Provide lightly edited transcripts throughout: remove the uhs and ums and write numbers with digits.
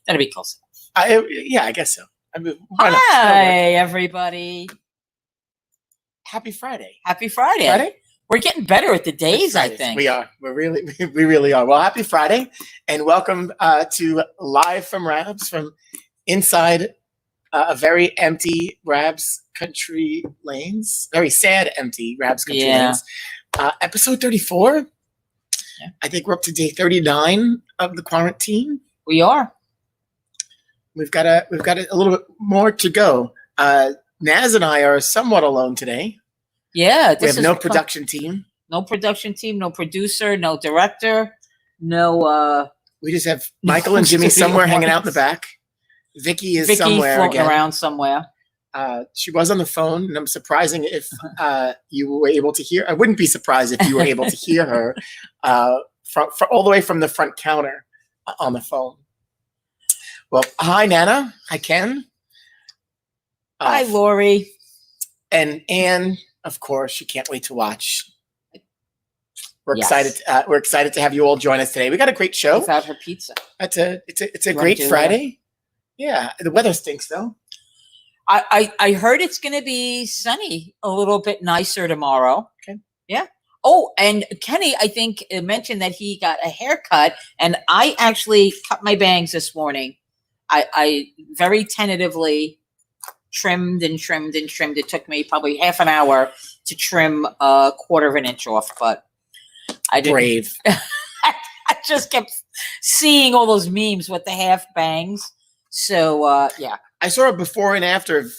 That'd be close. Yeah, I guess so. I mean, why not? Hi, everybody. Happy Friday. Happy Friday. Friday? We're getting better at the days, I think. We are. We really are. Well, happy Friday, and welcome to Live from Rabs from inside a very empty Rabs country lanes. Very sad, empty Rabs country lanes. Episode 34. Yeah. I think we're up to day 39 of the quarantine. We are. We've got a little bit more to go. Naz and I are somewhat alone today. Yeah. We have no production team. No production team, no producer, no director, no... we just have Michael and Jimmy somewhere hanging out in the back. Vicky somewhere floating around somewhere. She was on the phone, and I'm surprising if you were able to hear. I wouldn't be surprised if you were able to hear her all the way from the front counter on the phone. Well, hi, Nana. Hi, Ken. Hi, Lori. And Anne, of course, she can't wait to watch. We're excited. We're excited to have you all join us today. We got a great show. Without her pizza. It's a great Friday. Yeah, the weather stinks though. I heard it's going to be sunny, a little bit nicer tomorrow. Okay. Yeah. Oh, and Kenny, I think, mentioned that he got a haircut, and I actually cut my bangs this morning. I very tentatively trimmed and trimmed and trimmed. It took me probably half an hour to trim a quarter of an inch off, but I didn't. Brave. I just kept seeing all those memes with the half bangs. So, yeah. I saw a before and after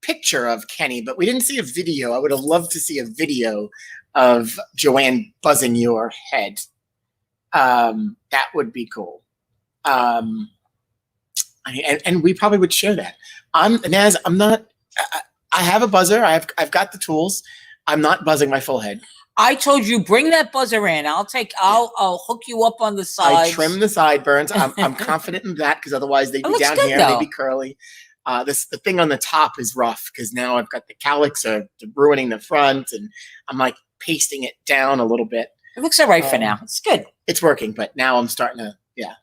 picture of Kenny, but we didn't see a video. I would have loved to see a video of Joanne buzzing your head. That would be cool. And we probably would share that. Naz, I'm not. I have a buzzer. I've got the tools. I'm not buzzing my full head. I told you, bring that buzzer in. I'll hook you up on the sides. I trim the sideburns. I'm confident in that because otherwise they'd be down here. They'd be curly. The thing on the top is rough because now I've got the cowlicks are ruining the front, and I'm like pasting it down a little bit. It looks all right for now. It's good. It's working, but now I'm starting to. Yeah,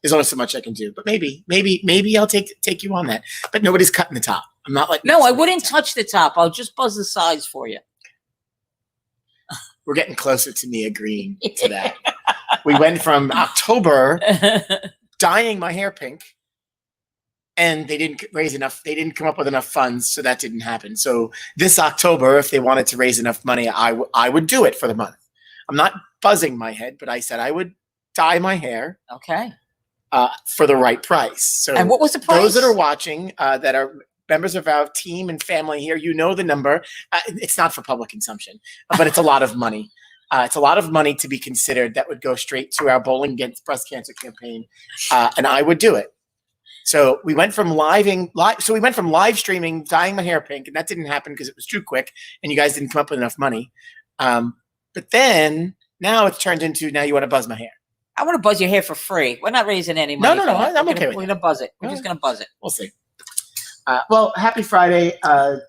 there's only so much I can do. But maybe I'll take you on that. But nobody's cutting the top. I'm not like. No, I wouldn't touch the top. I'll just buzz the sides for you. We're getting closer to me agreeing to that. We went from October dyeing my hair pink, and they didn't raise enough. They didn't come up with enough funds, so that didn't happen. So this October, if they wanted to raise enough money, I would do it for the month. I'm not buzzing my head, but I said I would dye my hair. Okay. For the right price. So and what was the price? Those that are watching, that are members of our team and family here, you know the number. It's not for public consumption, but it's a lot of money. It's a lot of money to be considered that would go straight to our Bowling Against Breast Cancer campaign, and I would do it. So we went from live streaming, dyeing my hair pink, and that didn't happen because it was too quick, and you guys didn't come up with enough money. But then now it's turned into now you want to buzz my hair. I want to buzz your hair for free. We're not raising any money. No, I'm okay with it. We're going to buzz it. We're just going to buzz it. We'll see. Well, happy Friday.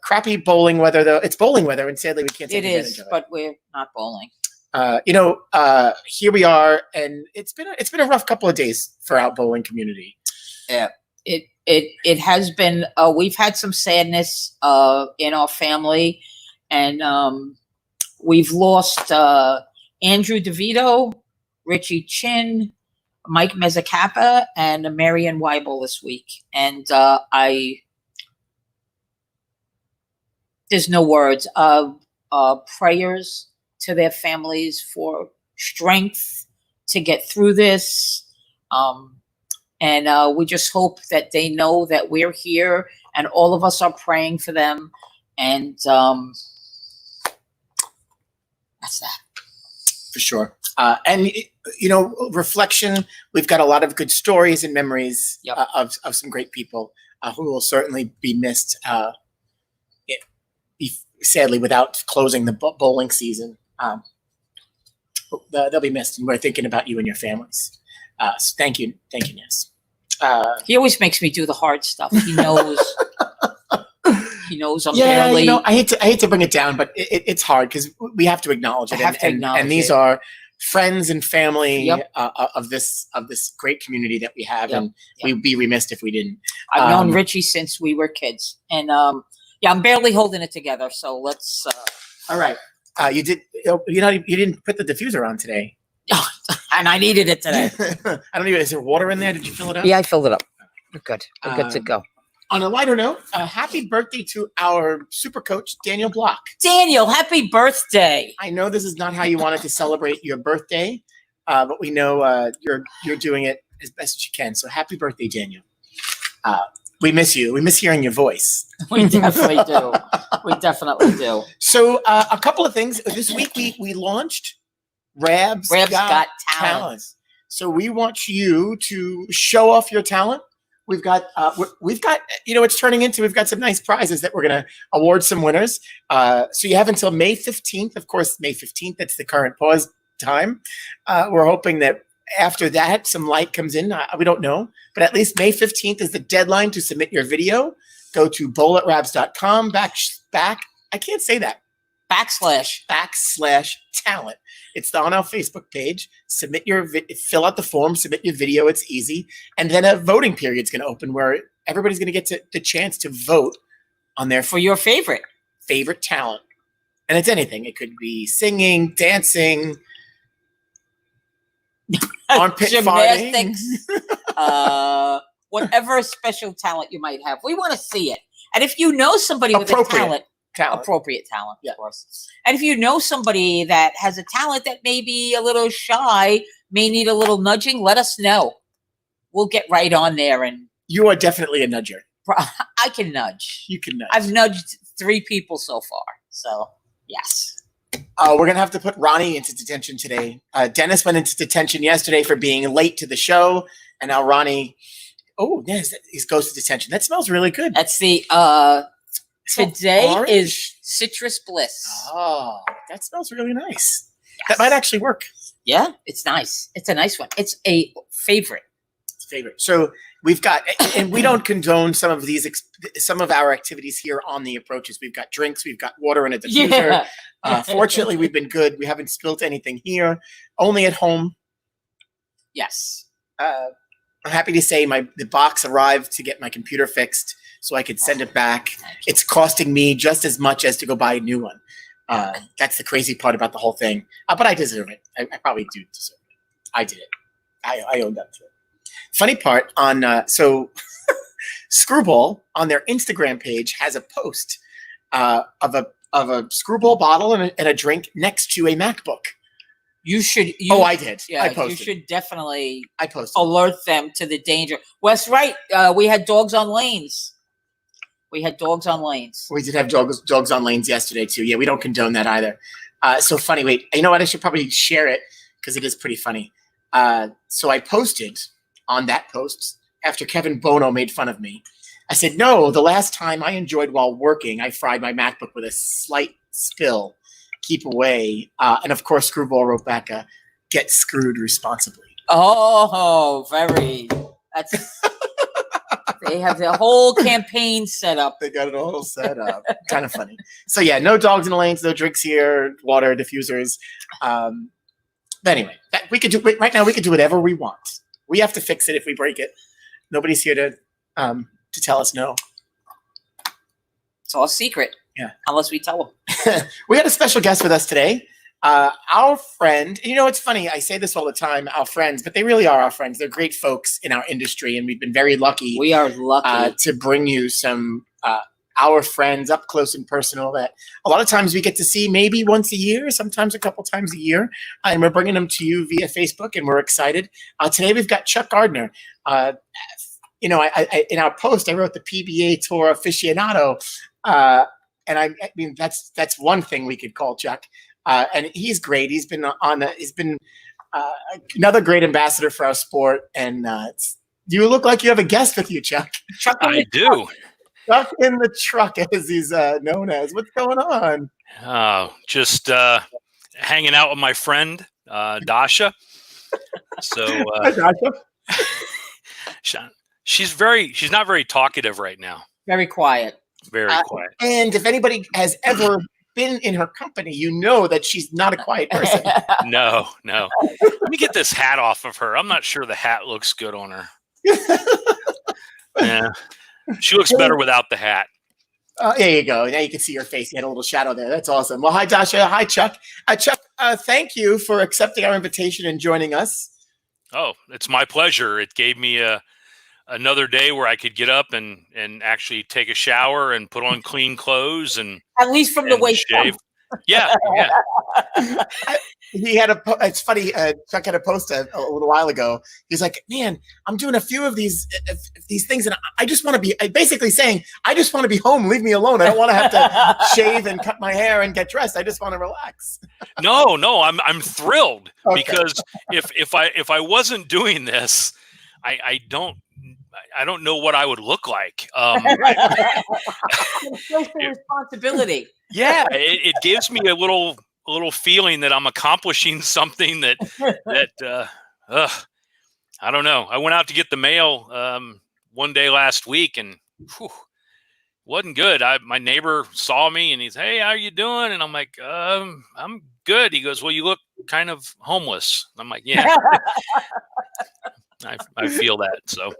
Crappy bowling weather, though. It's bowling weather, and sadly we can't take advantage of it. But we're not bowling. Here we are, and it's been a rough couple of days for our bowling community. Yeah, it has been. We've had some sadness in our family, and we've lost Andrew DeVito, Richie Chin, Mike Mezzacappa, and Marion Weibel this week, and there's no words. Prayers to their families for strength to get through this. And we just hope that they know that we're here and all of us are praying for them. And that's that. For sure. And reflection, we've got a lot of good stories and memories of some great people who will certainly be missed. Sadly, without closing the bowling season, they'll be missed, and we're thinking about you and your families. So thank you, Ness. He always makes me do the hard stuff. He knows. He knows I'm barely. I hate to bring it down, but it's hard because we have to acknowledge it. And these are friends and family Yep. of this great community that we have, Yep. and we'd be remiss if we didn't. I've known Richie since we were kids, and I'm barely holding it together. So let's. All right, you didn't put the diffuser on today, and I needed it today. I don't even. Is there water in there? Did you fill it up? Yeah, I filled it up. We're good. We're good to go. On a lighter note, happy birthday to our super coach, Daniel Block. Daniel, happy birthday. I know this is not how you wanted to celebrate your birthday, but we know you're doing it as best as you can. So happy birthday, Daniel. We miss you. We miss hearing your voice. We definitely do. We definitely do. So a couple of things. This week we launched Rabs Got Talent. So we want you to show off your talent. We've got, it's turning into, we've got some nice prizes that we're going to award some winners. So you have until May 15th. Of course, May 15th, that's the current pause time. We're hoping that after that, some light comes in. We don't know, but at least May 15th is the deadline to submit your video. Go to bowlatrabs.com I can't say that. // talent. It's on our Facebook page. Submit fill out the form, submit your video. It's easy. And then a voting period is going to open where everybody's going to get the chance to vote on their for your favorite talent. And it's anything. It could be singing, dancing, armpit gymnastics, farting. Whatever special talent you might have. We want to see it. And if you know somebody with a talent. Appropriate talent, of course. And if you know somebody that has a talent that may be a little shy, may need a little nudging, let us know. We'll get right on there. And you are definitely a nudger. I can nudge. You can nudge. I've nudged 3 people so far. So, yes. We're going to have to put Ronnie into detention today. Dennis went into detention yesterday for being late to the show. And now Ronnie, yes, he goes to detention. That smells really good. That's the... Today orange? Is Citrus Bliss. Oh, that smells really nice. Yes. That might actually work. Yeah, it's nice. It's a nice one. It's a favorite. It's a favorite. So we've got, and we don't condone some of our activities here on the approaches. We've got drinks, we've got water in a diffuser. Yeah. Fortunately, we've been good. We haven't spilled anything here. Only at home. Yes. I'm happy to say the box arrived to get my computer fixed, so I could send it back. It's costing me just as much as to go buy a new one. That's the crazy part about the whole thing. But I deserve it. I probably do deserve it. I did it. I owned up to it. Funny part so Screwball on their Instagram page has a post of a Screwball bottle and a drink next to a MacBook. You should. I did. Yeah, I posted. You should definitely. I posted. Alert them to the danger. Wes, right? We had dogs on lanes. We did have dogs on lanes yesterday too. Yeah, we don't condone that either. So funny. Wait, you know what? I should probably share it because it is pretty funny. So I posted on that post after Kevin Bono made fun of me. I said, no, the last time I enjoyed while working, I fried my MacBook with a slight spill. Keep away. And of course, Screwball wrote back, get screwed responsibly. Oh, very. That's. They have the whole campaign set up. They got it all set up. Kind of funny. So yeah, no dogs in the lanes, no drinks here, water, diffusers. But anyway, right now we can do whatever we want. We have to fix it if we break it. Nobody's here to tell us no. It's all secret. Yeah. Unless we tell them. We had a special guest with us today. Our friend, it's funny, I say this all the time, our friends, but they really are our friends. They're great folks in our industry, and we've been very lucky. We are lucky to bring you some our friends up close and personal that a lot of times we get to see maybe once a year, sometimes a couple times a year, and we're bringing them to you via Facebook, and we're excited. Today we've got Chuck Gardner. I in our post I wrote the PBA Tour aficionado, and I mean that's one thing we could call Chuck. And he's great. He's been another great ambassador for our sport. And you look like you have a guest with you, Chuck. I do. Chuck in the truck, as he's known as. What's going on? Oh, just hanging out with my friend Dasha. So Hi, Dasha. she's not very talkative right now. Very quiet. Very quiet. And if anybody has ever been in her company, you know that she's not a quiet person. No. Let me get this hat off of her. I'm not sure the hat looks good on her. Yeah, she looks better without the hat. There you go. Now you can see your face. You had a little shadow there. That's awesome. Well, hi, Dasha. Hi, Chuck. Chuck, thank you for accepting our invitation and joining us. Oh, it's my pleasure. It gave me another day where I could get up and actually take a shower and put on clean clothes and At least from the waist shave. up. Yeah. He had it's funny. Chuck had a post a little while ago. He's like, "Man, I'm doing a few of these things, and I just want to be." Basically saying, "I just want to be home. Leave me alone. I don't want to have to shave and cut my hair and get dressed. I just want to relax." No, I'm thrilled because Okay. if I wasn't doing this, I don't know what I would look like. Social responsibility. Yeah, it gives me a little feeling that I'm accomplishing something that I don't know. I went out to get the mail one day last week and wasn't good. My neighbor saw me and he's, "Hey, how you doing?" And I'm like, "I'm good." He goes, "Well, you look kind of homeless." I'm like, "Yeah." I feel that. So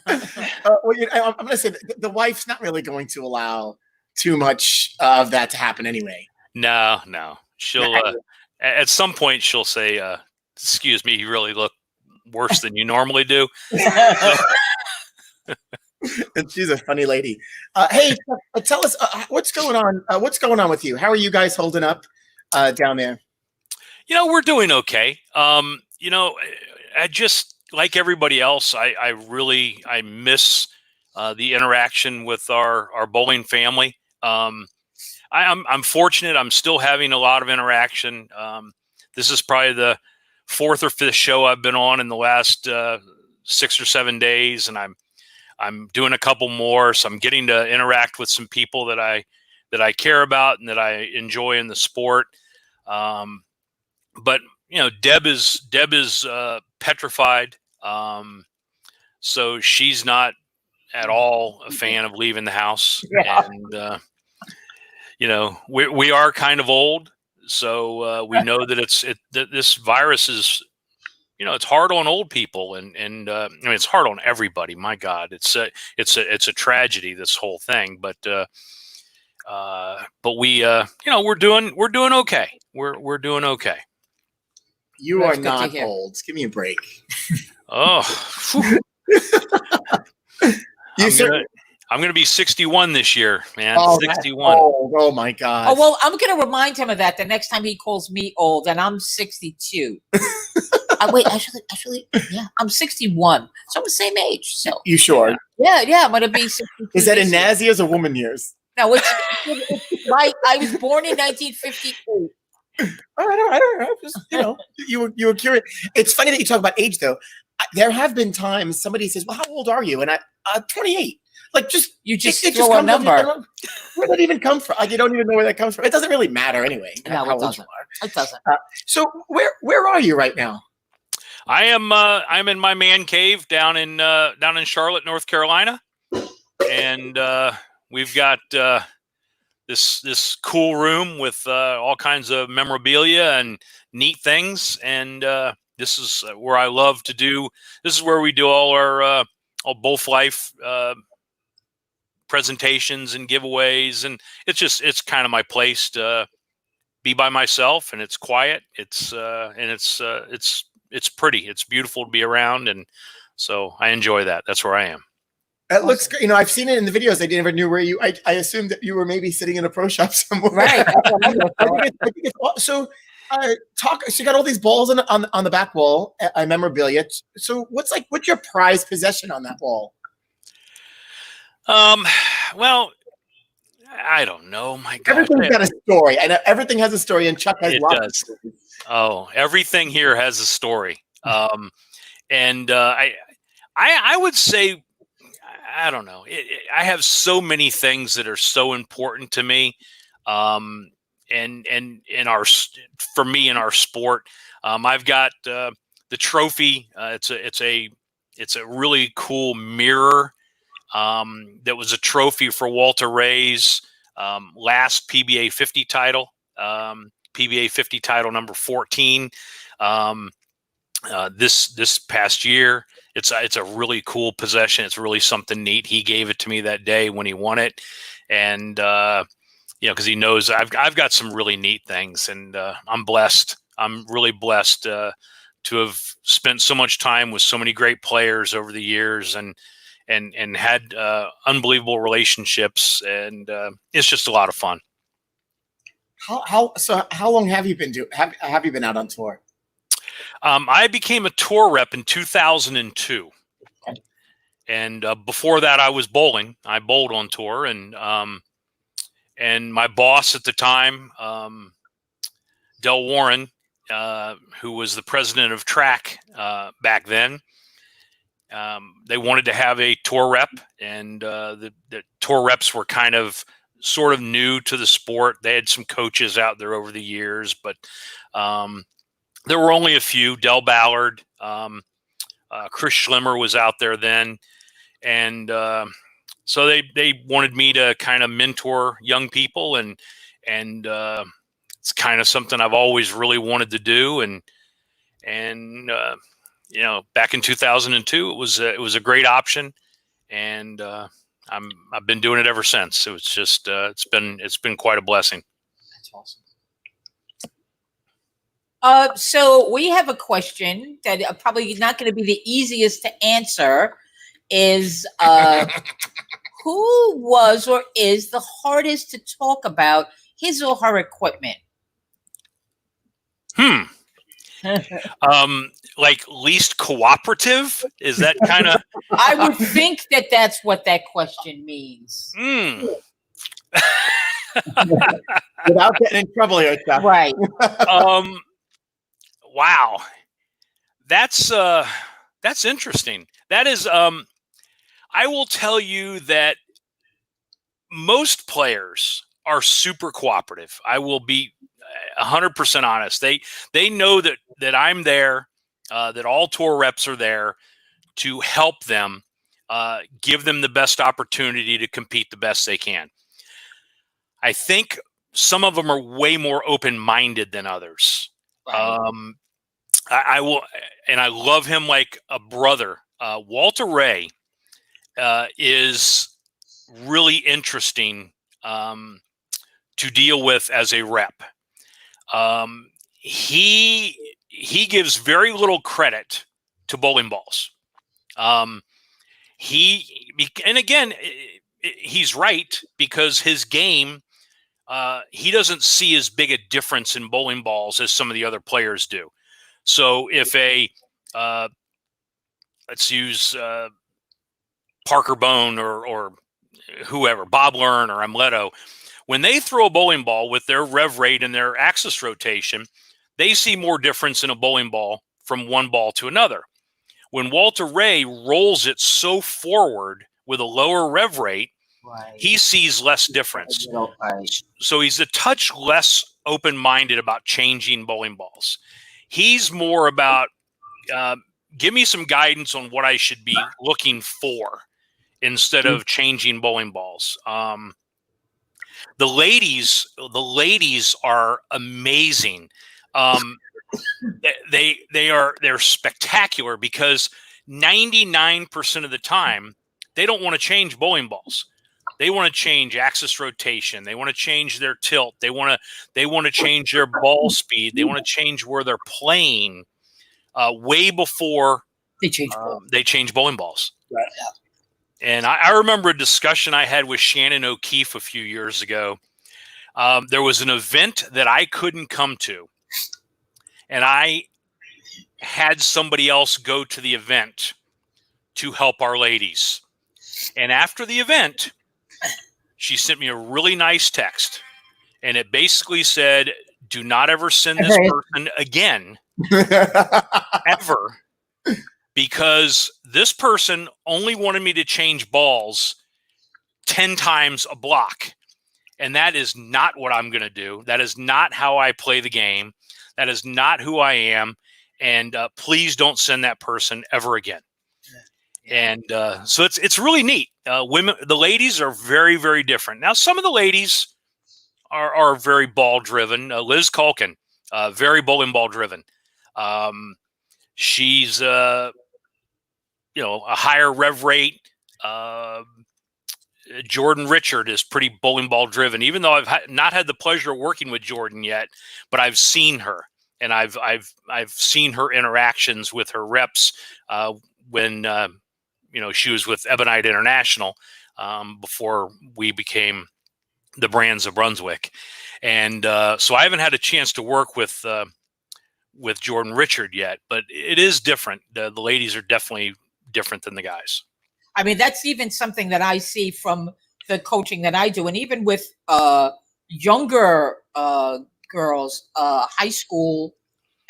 Well, I'm going to say the wife's not really going to allow too much of that to happen anyway. no. She'll at some point she'll say, "Excuse me, you really look worse than you normally do." And she's a funny lady. Hey, tell us what's going on. What's going on with you? How are you guys holding up down there? We're doing okay. I just like everybody else. I miss the interaction with our bowling family. I'm fortunate. I'm still having a lot of interaction. This is probably the 4th or 5th show I've been on in the last 6 or 7 days, and I'm doing a couple more. So I'm getting to interact with some people that I care about and that I enjoy in the sport. But Deb is petrified. So she's not at all a fan of leaving the house. Yeah. And we are kind of old, so we know that that this virus is, it's hard on old people, and I mean, it's hard on everybody. My God, it's a tragedy, this whole thing. But we we're doing okay. We're doing okay. You That's are good to not hear. old. Give me a break. Oh, I'm gonna be 61 this year, man. Oh, 61. Oh my God. Oh, well, I'm going to remind him of that the next time he calls me old, and I'm 62. Wait, actually, yeah, I'm 61. So I'm the same age. So You sure? yeah, I'm going to be 62. Is that in this year. Nazi years or woman years? No, it's I was born in 1958. I don't know. Just, you were curious. It's funny that you talk about age, though. There have been times somebody says, "Well, how old are you?" And 28. Like, You just it throw a comes up, number. where did that even come from? Like, you don't even know where that comes from. It doesn't really matter anyway. No, how it old you doesn't. are. It doesn't. So where are you right now? I am. I'm in my man cave down in Charlotte, North Carolina, and we've got this cool room with all kinds of memorabilia and neat things. And this is where I love to do. This is where we do all our Bowl4Life presentations and giveaways, and it's kind of my place to be by myself, and it's quiet. It's pretty. It's beautiful to be around, and so I enjoy that. That's where I am. It looks great. I've seen it in the videos. I never knew where you. I assumed that you were maybe sitting in a pro shop somewhere. Right. So, talk. So you got all these balls on the back wall, memorabilia. So what's your prized possession on that wall? Well, I don't know. My God, Everything's got a story. I know everything has a story, and Chuck has it lots does. of stories. Oh, everything here has a story. And I would say, I don't know. I have so many things that are so important to me. And for me in our sport, I've got the trophy. It's a really cool mirror. That was a trophy for Walter Ray's last PBA 50 title, PBA 50 title number 14. This past year, it's a really cool possession. It's really something neat. He gave it to me that day when he won it, and because he knows I've got some really neat things, and I'm blessed. I'm really blessed to have spent so much time with so many great players over the years, and had unbelievable relationships, and it's just a lot of fun. How long have you been have you been out on tour? I became a tour rep in 2002. Okay. And before that, I was bowling. I bowled on tour, and my boss at the time, Del Warren, who was the president of track back then, they wanted to have a tour rep, and the tour reps were sort of new to the sport. They had some coaches out there over the years, but there were only a few. Del Ballard, Chris Schlimmer was out there then, and so they wanted me to kind of mentor young people, and it's kind of something I've always really wanted to do, and back in 2002, it was a great option, and I've been doing it ever since. So it's just it's been quite a blessing. That's awesome. So we have a question that probably not going to be the easiest to answer. Is who was or is the hardest to talk about his or her equipment? Like least cooperative? Is that kind of? I would think that that's what that question means. Without getting in trouble here, Chuck. Right. Wow. That's interesting. That is, I will tell you that most players are super cooperative. I will be 100% honest. They know that I'm there, that all tour reps are there to help them, give them the best opportunity to compete the best they can. I think some of them are way more open-minded than others. Right. I will, and I love him like a brother. Walter Ray is really interesting to deal with as a rep. He gives very little credit to bowling balls. And again, he's right, because his game, he doesn't see as big a difference in bowling balls as some of the other players do. So if let's use Parker Bone or whoever, Bob Learn or Amleto, when they throw a bowling ball with their rev rate and their axis rotation, they see more difference in a bowling ball from one ball to another. When Walter Ray rolls it so forward with a lower rev rate, right, he sees less difference. Right. So he's a touch less open-minded about changing bowling balls. He's more about, give me some guidance on what I should be looking for instead of changing bowling balls. The ladies are amazing. They're spectacular, because 99% of the time they don't want to change bowling balls. They want to change axis rotation. They want to change their tilt. They want to change their ball speed. They want to change where they're playing way before they change bowling balls. Right. And I remember a discussion I had with Shannon O'Keefe a few years ago. There was an event that I couldn't come to, and I had somebody else go to the event to help our ladies. And after the event, she sent me a really nice text, and it basically said, do not ever send this person again, ever, because this person only wanted me to change balls 10 times a block. And that is not what I'm going to do. That is not how I play the game. That is not who I am. And please don't send that person ever again. And so it's really neat. the ladies are very, very different. Now, some of the ladies are very ball driven. Liz Culkin, very bowling ball driven. She's a higher rev rate. Jordan Richard is pretty bowling ball driven, even though I've not had the pleasure of working with Jordan yet, but I've seen her, and I've seen her interactions with her reps when she was with Ebonite International before we became the Brands of Brunswick, and so I haven't had a chance to work with Jordan Richard yet, but it is different. The ladies are definitely different than the guys. I mean, that's even something that I see from the coaching that I do. And even with younger girls, high school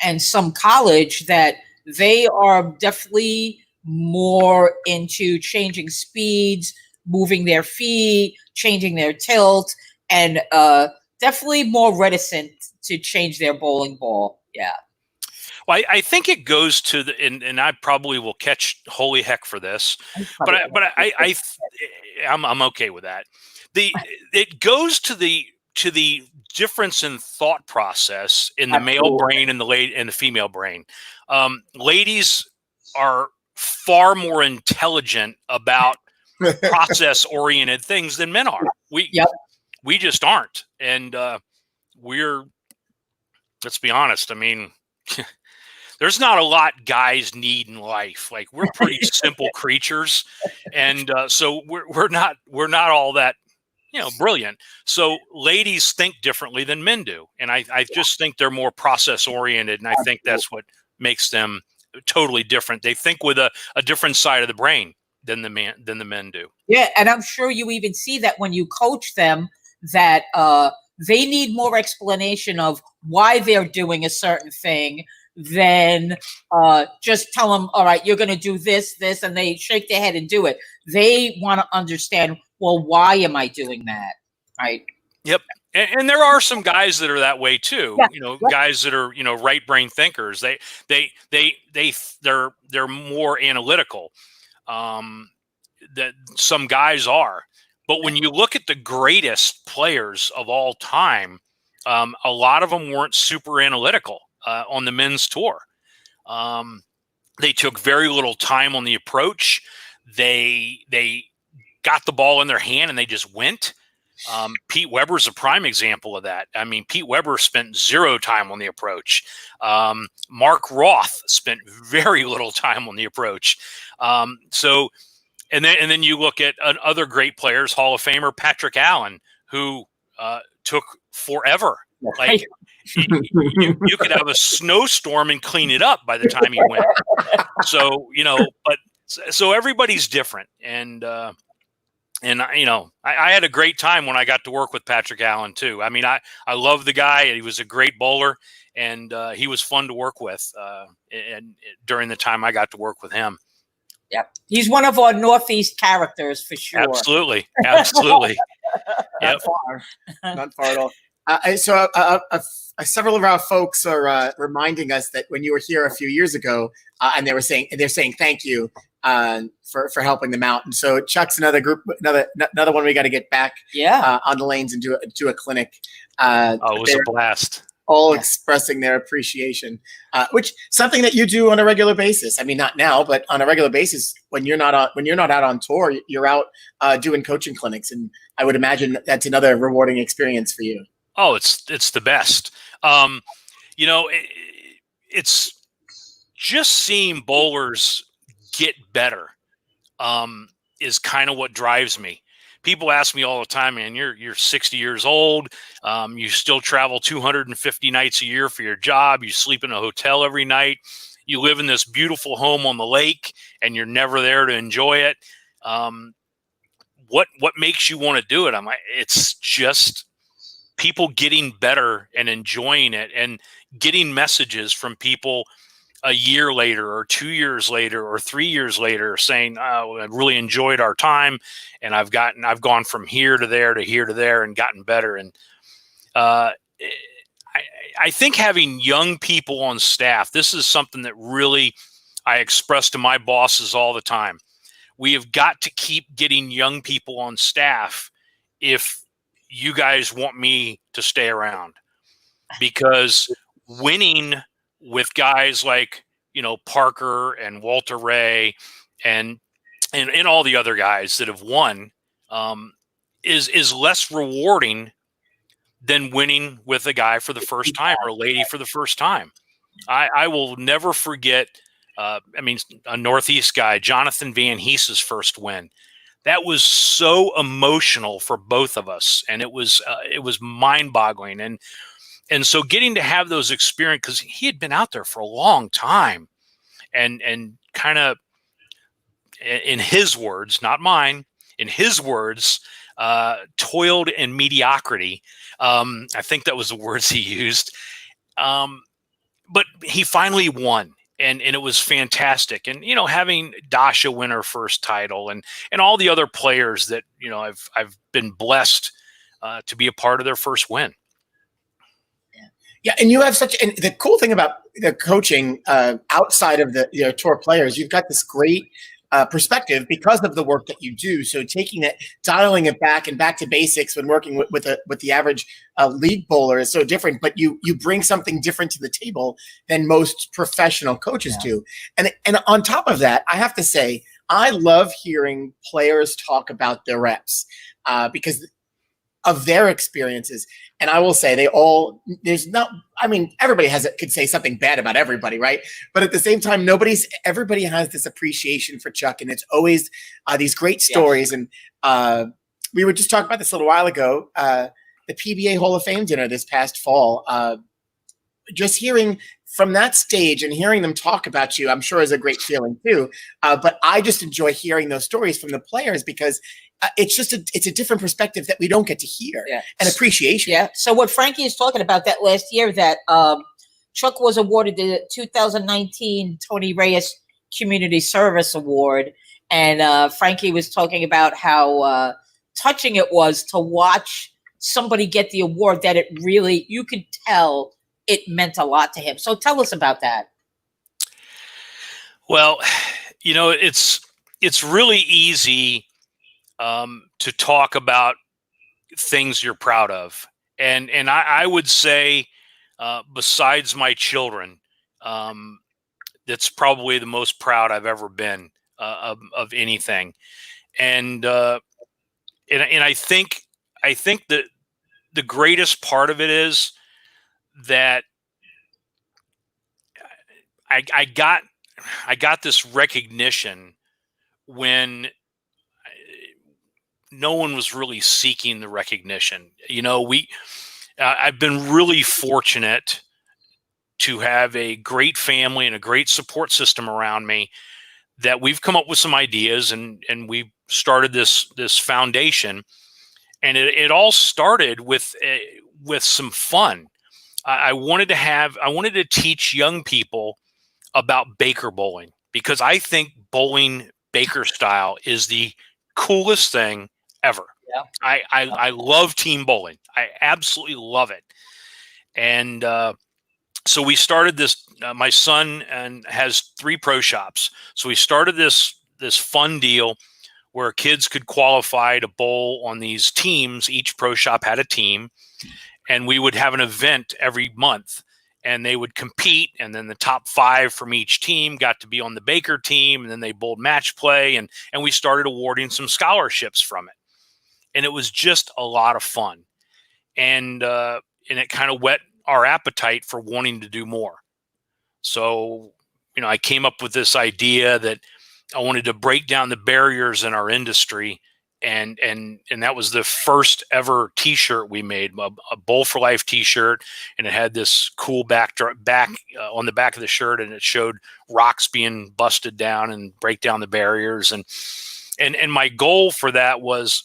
and some college, that they are definitely more into changing speeds, moving their feet, changing their tilt, and definitely more reticent to change their bowling ball. Yeah. Well, I think it goes to and I probably will catch holy heck for this, but I'm okay with that. It goes to the difference in thought process in the male brain and the female brain. Ladies are far more intelligent about process oriented things than men are. We just aren't, and let's be honest. I mean. There's not a lot guys need in life. Like, we're pretty simple creatures, and so we're not all that brilliant. So ladies think differently than men do, and I just think they're more process oriented, and I think that's what makes them totally different. They think with a different side of the brain than the men do. Yeah, and I'm sure you even see that when you coach them, that they need more explanation of why they're doing a certain thing than just tell them, all right, you're going to do this, and they shake their head and do it. They want to understand, well, why am I doing that? Right. Yep. And there are some guys that are that way too. Yeah. Guys that are, right brain thinkers. They're more analytical. That some guys are. But when you look at the greatest players of all time, a lot of them weren't super analytical on the men's tour. They took very little time on the approach. They got the ball in their hand and they just went. Pete Weber's a prime example of that. I mean, Pete Weber spent 0 time on the approach. Mark Roth spent very little time on the approach. And then you look at other great players, Hall of Famer Patrick Allen, who took forever. Like, you could have a snowstorm and clean it up by the time he went. So, so everybody's different. And I had a great time when I got to work with Patrick Allen too. I mean, I love the guy. He was a great bowler, and he was fun to work with. And during the time I got to work with him. Yep. He's one of our Northeast characters for sure. Absolutely. Yep. Not far at all. So several of our folks are reminding us that when you were here a few years ago, and they're saying thank you for helping them out. And so Chuck's another one we got to get back on the lanes and do a clinic. It was a blast. All expressing their appreciation, which something that you do on a regular basis. I mean, not now, but on a regular basis. When you're not out on tour, you're out doing coaching clinics, and I would imagine that's another rewarding experience for you. Oh, it's the best. It's just seeing bowlers get better is kind of what drives me. People ask me all the time, man, you're 60 years old. You still travel 250 nights a year for your job. You sleep in a hotel every night. You live in this beautiful home on the lake, and you're never there to enjoy it. What makes you want to do it? It's just people getting better and enjoying it, and getting messages from people a year later or 2 years later or 3 years later saying, oh, I really enjoyed our time, and I've gone from here to there to here to there and gotten better. And I think having young people on staff, this is something that really I express to my bosses all the time. we have got to keep getting young people on staff if you guys want me to stay around, because winning with guys like, Parker and Walter Ray and all the other guys that have won, is less rewarding than winning with a guy for the first time or a lady for the first time. I will never forget, a Northeast guy, Jonathan Van Heese's first win. That was so emotional for both of us, and it was mind-boggling. And so getting to have those experiences, because he had been out there for a long time, and kind of, in his words, not mine, in his words, toiled in mediocrity. I think that was the words he used. But he finally won, and it was fantastic. And, having Dasha win her first title, and all the other players that, I've been blessed to be a part of their first win. Yeah, and you have and the cool thing about the coaching outside of the tour players, you've got this great perspective because of the work that you do. So taking it, dialing it back and back to basics when working with the average league bowler is so different. But you bring something different to the table than most professional coaches do. And on top of that, I have to say, I love hearing players talk about their reps because of their experiences. And I will say everybody could say something bad about everybody, right? But at the same time, everybody has this appreciation for Chuck, and it's always these great stories. And we were just talking about this a little while ago, the PBA Hall of Fame dinner this past fall. Just hearing from that stage and hearing them talk about you, I'm sure is a great feeling too. But I just enjoy hearing those stories from the players because it's a different perspective that we don't get to hear and appreciation. Yeah. So what Frankie is talking about that last year that Chuck was awarded the 2019 Tony Reyes Community Service Award. And Frankie was talking about how touching it was to watch somebody get the award, that it really, you could tell it meant a lot to him. So tell us about that. Well, it's really easy to talk about things you're proud of. And I would say, besides my children, that's probably the most proud I've ever been of anything. And I think that the greatest part of it is that I got this recognition when no one was really seeking the recognition. I've been really fortunate to have a great family and a great support system around me, that we've come up with some ideas and we started this foundation. And it all started with some fun. I wanted to teach young people about Baker bowling, because I think bowling Baker style is the coolest thing ever. Yeah. I love team bowling. I absolutely love it. And so we started this. My son has 3 pro shops. So we started this fun deal where kids could qualify to bowl on these teams. Each pro shop had a team, and we would have an event every month, and they would compete. And then the top 5 from each team got to be on the Baker team. And then they bowled match play, and we started awarding some scholarships from it. And it was just a lot of fun. And it kind of whet our appetite for wanting to do more. So, I came up with this idea that I wanted to break down the barriers in our industry. And that was the first ever t-shirt we made, a Bowl4Life t-shirt. And it had this cool back on the back of the shirt, and it showed rocks being busted down and break down the barriers. And my goal for that was,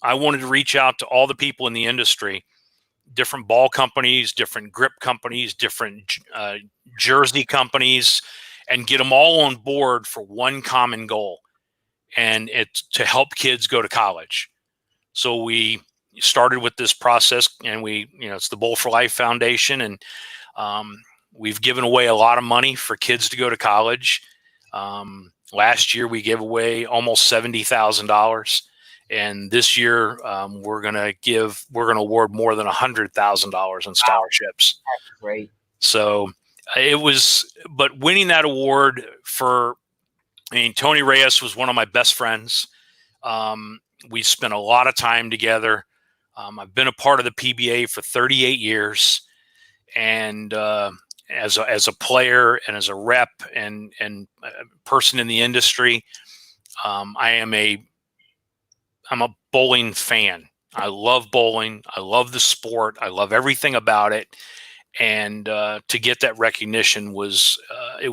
I wanted to reach out to all the people in the industry, different ball companies, different grip companies, different jersey companies, and get them all on board for one common goal. And it's to help kids go to college. So we started with this process, and it's the Bowl4Life Foundation. And we've given away a lot of money for kids to go to college. Last year we gave away almost $70,000, and this year we're going to award more than $100,000 in scholarships. That's great. So but winning that award Tony Reyes was one of my best friends. We spent a lot of time together. I've been a part of the PBA for 38 years, and as a player and as a rep and a person in the industry, I'm a bowling fan. I love bowling. I love the sport. I love everything about it. And to get that recognition I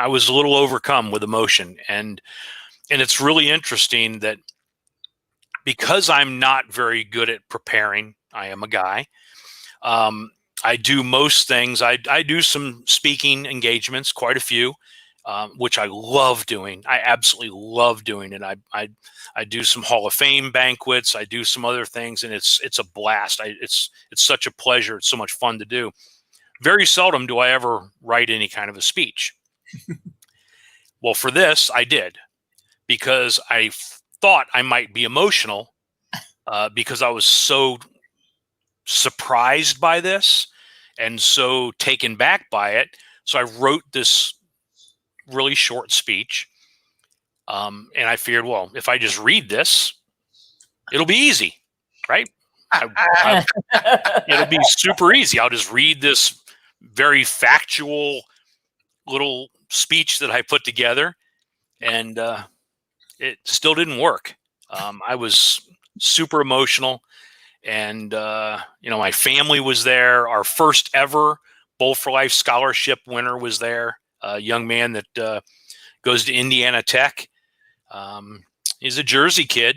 was a little overcome with emotion. And it's really interesting that because I'm not very good at preparing, I am a guy. I do most things. I do some speaking engagements, quite a few, which I love doing. I absolutely love doing it. I do some Hall of Fame banquets. I do some other things, and it's a blast. It's such a pleasure. It's so much fun to do. Very seldom do I ever write any kind of a speech. Well, for this, I did, because I thought I might be emotional because I was so surprised by this and so taken back by it. So I wrote this really short speech, and I figured, well, if I just read this, it'll be easy, right? It'll be super easy. I'll just read this very factual little speech that I put together, and it still didn't work. I was super emotional, and my family was there. Our first ever Bowl4Life scholarship winner was there, a young man that goes to Indiana Tech. He's a Jersey kid,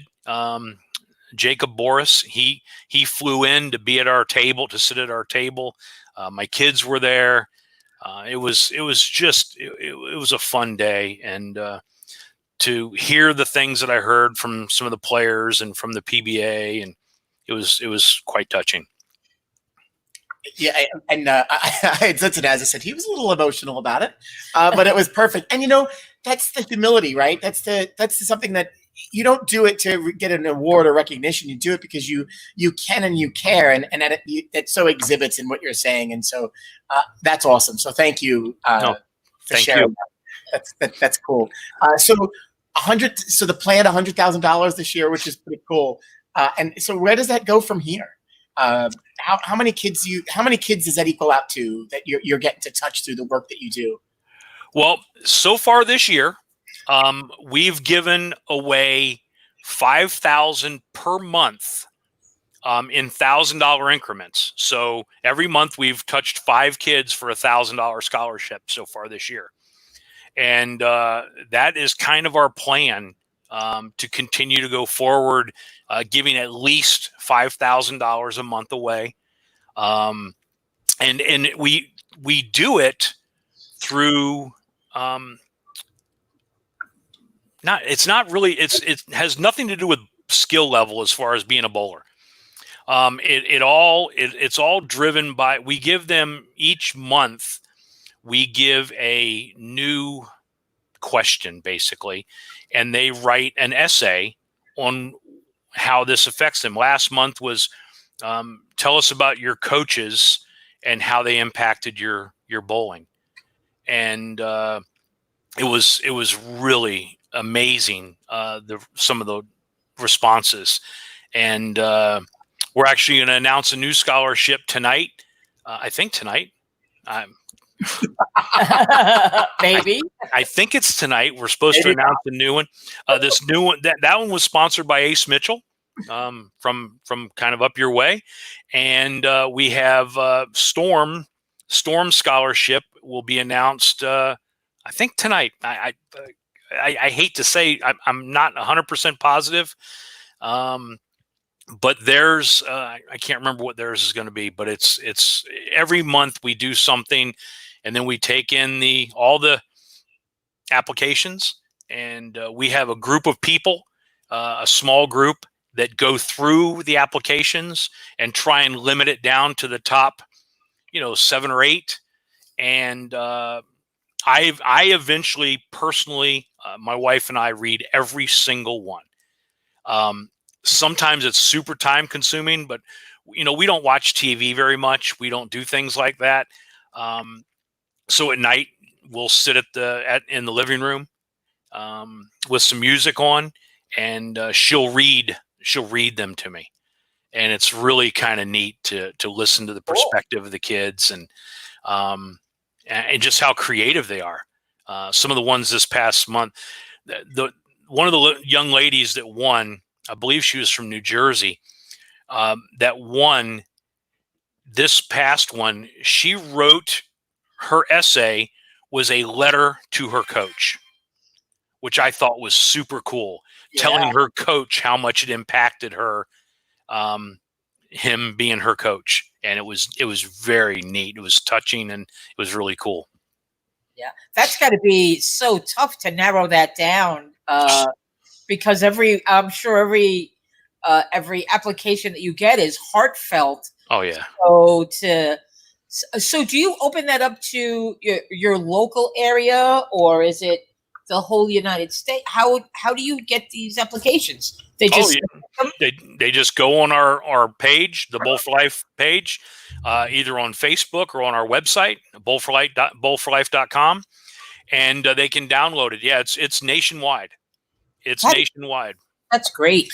Jacob Boris. He flew in to be at our table, to sit at our table. My kids were there. It was a fun day, and to hear the things that I heard from some of the players and from the PBA, and it was quite touching. Yeah, and I listened, as I said, he was a little emotional about it, but it was perfect. And that's the humility, right? That's something that you don't do it to get an award or recognition. You do it because you can and you care, and it so exhibits in what you're saying. And so that's awesome. So thank you for sharing that. That's cool. So the plan $100,000 this year, which is pretty cool. And so where does that go from here? How many kids does that equal out to that you're getting to touch through the work that you do? Well, so far this year, we've given away $5,000 per month in $1,000 increments. So every month we've touched 5 kids for $1,000 scholarship so far this year, and that is kind of our plan to continue to go forward, giving at least $5,000 a month away, and we do it through. It has nothing to do with skill level as far as being a bowler. It's all driven by, we give them each month, we give a new question basically, and they write an essay on how this affects them. Last month was tell us about your coaches and how they impacted your bowling. And it was really amazing, some of the responses. And we're actually going to announce a new scholarship tonight. I think tonight. Maybe. I think it's tonight. We're supposed to announce the new one. This new one, that one was sponsored by Ace Mitchell, from kind of up your way. And we have Storm Scholarship will be announced, I think tonight. I hate to say, I'm not 100% positive, but there's I can't remember what theirs is going to be, but it's every month we do something, and then we take in all the applications, and we have a group of people, a small group, that go through the applications and try and limit it down to the top, 7 or 8, and I eventually personally, my wife and I read every single one. Sometimes it's super time consuming, but we don't watch TV very much. We don't do things like that. So at night we'll sit in the living room with some music on, and she'll read them to me, and it's really kind of neat to listen to the perspective of the kids, and just how creative they are. Some of the ones this past month, one of the young ladies that won, I believe she was from New Jersey, that won this past one, she wrote, her essay was a letter to her coach, which I thought was super cool. Yeah. Telling her coach how much it impacted her, him being her coach. And it was very neat. It was touching, and it was really cool. Yeah, that's got to be so tough to narrow that down, because I'm sure every application that you get is heartfelt. Oh yeah. So do you open that up to your local area, or is it the whole United States? How do you get these applications? They just they just go on our page, the Bowl4Life page, either on Facebook or on our website, bowl4life.com, and they can download it. Yeah, it's nationwide. It's nationwide. That's great.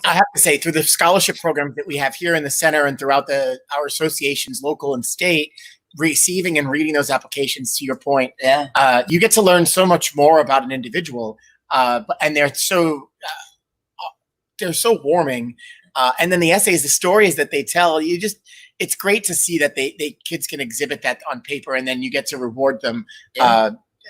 I have to say, through the scholarship programs that we have here in the center and throughout our associations, local and state, receiving and reading those applications, to your point, you get to learn so much more about an individual, and they're so warming. And then the essays, the stories that they tell, it's great to see that kids can exhibit that on paper, and then you get to reward them.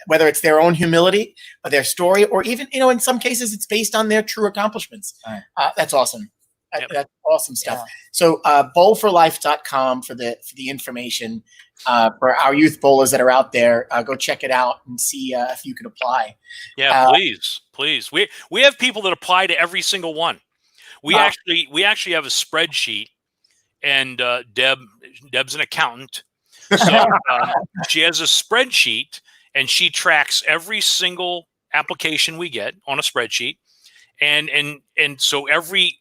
Whether it's their own humility or their story, or even, in some cases it's based on their true accomplishments. Right. That's awesome. Yep. That's awesome stuff. Yeah. So bowl4life.com for the information for our youth bowlers that are out there. Go check it out and see if you could apply. Yeah, please. We have people that apply to every single one. We actually have a spreadsheet, and Deb's an accountant, so she has a spreadsheet. And she tracks every single application we get on a spreadsheet, and so every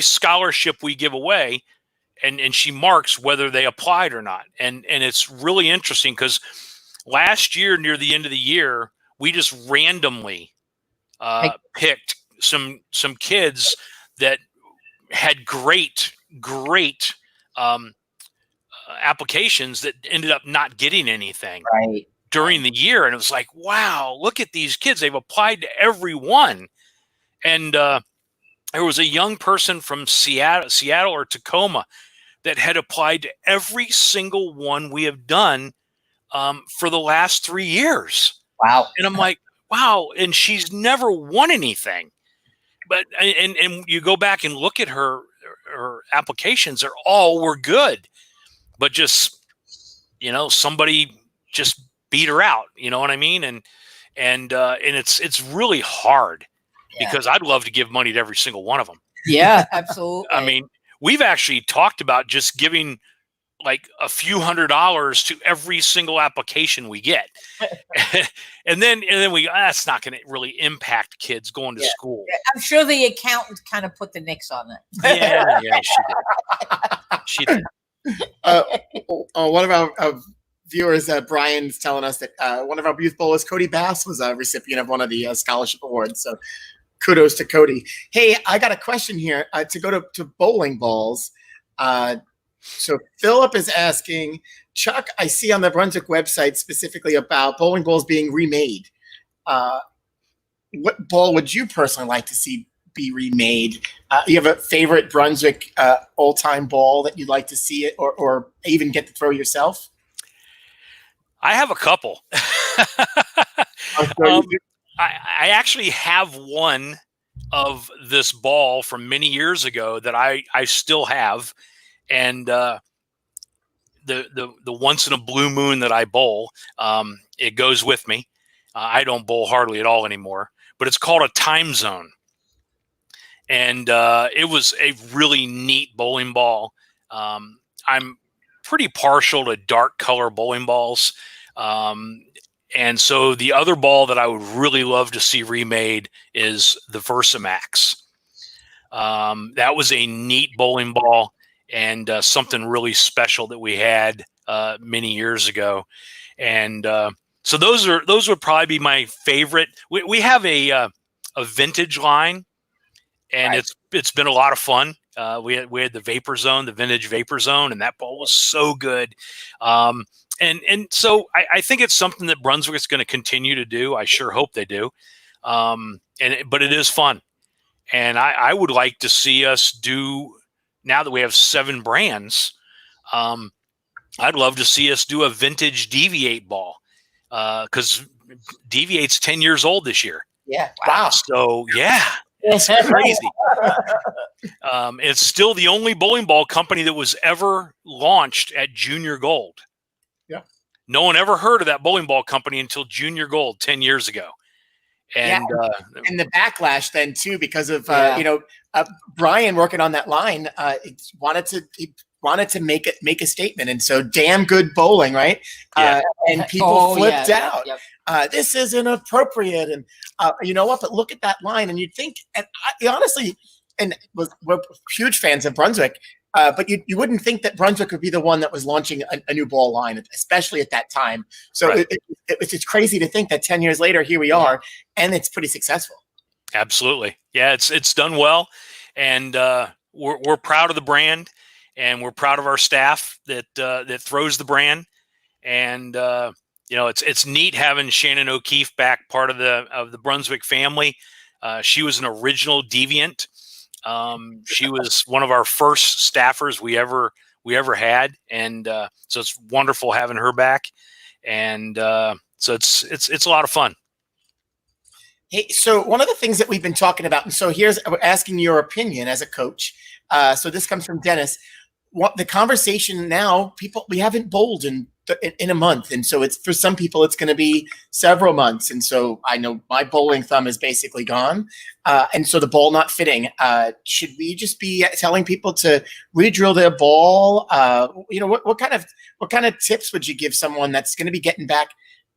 scholarship we give away, and she marks whether they applied or not. And it's really interesting, because last year, near the end of the year, we just randomly picked some kids that had great applications that ended up not getting anything during the year. And it was like, wow, look at these kids. They've applied to every one. And there was a young person from Seattle or Tacoma that had applied to every single one we have done for the last 3 years. Wow. And I'm like, wow. And she's never won anything. But and you go back and look at her applications, they're all were good. But just, somebody just beat her out. You know what I mean? And it's really hard, because I'd love to give money to every single one of them. Yeah, absolutely. I mean, we've actually talked about just giving like a few $100s to every single application we get. and then that's not going to really impact kids going to school. I'm sure the accountant kind of put the nix on it. Yeah, she did. One of our viewers, Brian's telling us that one of our youth bowlers, Cody Bass, was a recipient of one of the scholarship awards. So kudos to Cody. Hey, I got a question here to go to bowling balls. So Philip is asking, Chuck, I see on the Brunswick website specifically about bowling balls being remade. What ball would you personally like to see be remade? You have a favorite Brunswick old-time ball that you'd like to see it or even get to throw yourself? I have a couple. I actually have one of this ball from many years ago that I still have, and the once in a blue moon that I bowl, it goes with me. I don't bowl hardly at all anymore, but it's called a time zone. And it was a really neat bowling ball. I'm pretty partial to dark color bowling balls. And so the other ball that I would really love to see remade is the Versamax. That was a neat bowling ball and something really special that we had many years ago. And so those would probably be my favorite. We have a vintage line, and Right. it's been a lot of fun. We had the Vapor Zone, the vintage Vapor Zone, and that ball was so good. And so I think it's something that Brunswick's going to continue to do. I sure hope they do. But it is fun. And I would like to see us do, now that we have 7 brands, I'd love to see us do a vintage Deviate ball, because Deviate's 10 years old this year. Yeah. Wow. So, yeah, it's crazy. It's still the only bowling ball company that was ever launched at Junior Gold. Yeah. No one ever heard of that bowling ball company until Junior Gold 10 years ago. And and the backlash then too, because of Yeah. Brian working on that line, he wanted to make a statement, and so damn good bowling, right? Yeah. And people flipped yeah, out. yep. This is inappropriate, and you know what? But look at that line, and you'd think, and honestly, we're huge fans of Brunswick. But you wouldn't think that Brunswick would be the one that was launching a new ball line, especially at that time. So Right. it's crazy to think that 10 years later, here we are, and it's pretty successful. Absolutely. Yeah, it's done well. And we're proud of the brand, and we're proud of our staff that throws the brand. And it's neat having Shannon O'Keefe back, part of the Brunswick family. She was an original Deviant. She was one of our first staffers we ever had, and so it's wonderful having her back. And so it's a lot of fun. Hey, so one of the things that we've been talking about, and so we're asking your opinion as a coach. So this comes from Dennis. What the conversation now? We haven't bowled in a month, and so it's, for some people it's going to be several months. And so I know my bowling thumb is basically gone, and so the ball not fitting. Should we just be telling people to re-drill their ball? What kind of tips would you give someone that's going to be getting back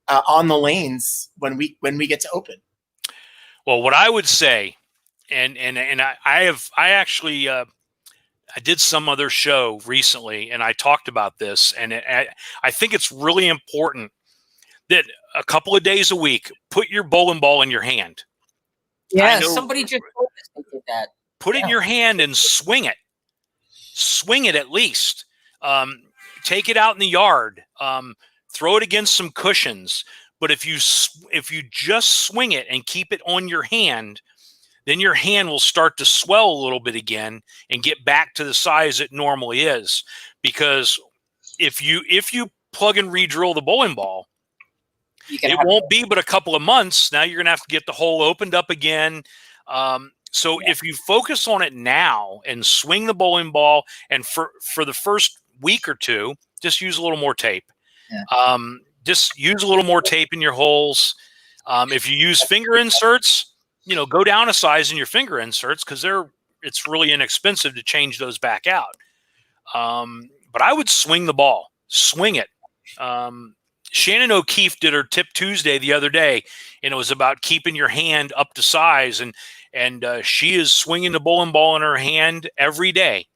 on the lanes when we get to open? Well, what I would say, and I actually I did some other show recently, and I talked about this, and I think it's really important that a couple of days a week, put your bowling ball in your hand. Yeah, somebody just told us they did that. Put it in your hand and swing it. Swing it at least. Take it out in the yard. Throw it against some cushions. But if you just swing it and keep it on your hand, then your hand will start to swell a little bit again and get back to the size it normally is. Because if you plug and re-drill the bowling ball, it won't be but a couple of months. Now you're going to have to get the hole opened up again. So if you focus on it now and swing the bowling ball, and for the first week or two, just use a little more tape. Yeah. Just use a little more tape in your holes. If you use finger inserts, go down a size in your finger inserts, because it's really inexpensive to change those back out. But I would swing the ball, swing it. Shannon O'Keefe did her Tip Tuesday the other day, and it was about keeping your hand up to size. And she is swinging the bowling ball in her hand every day.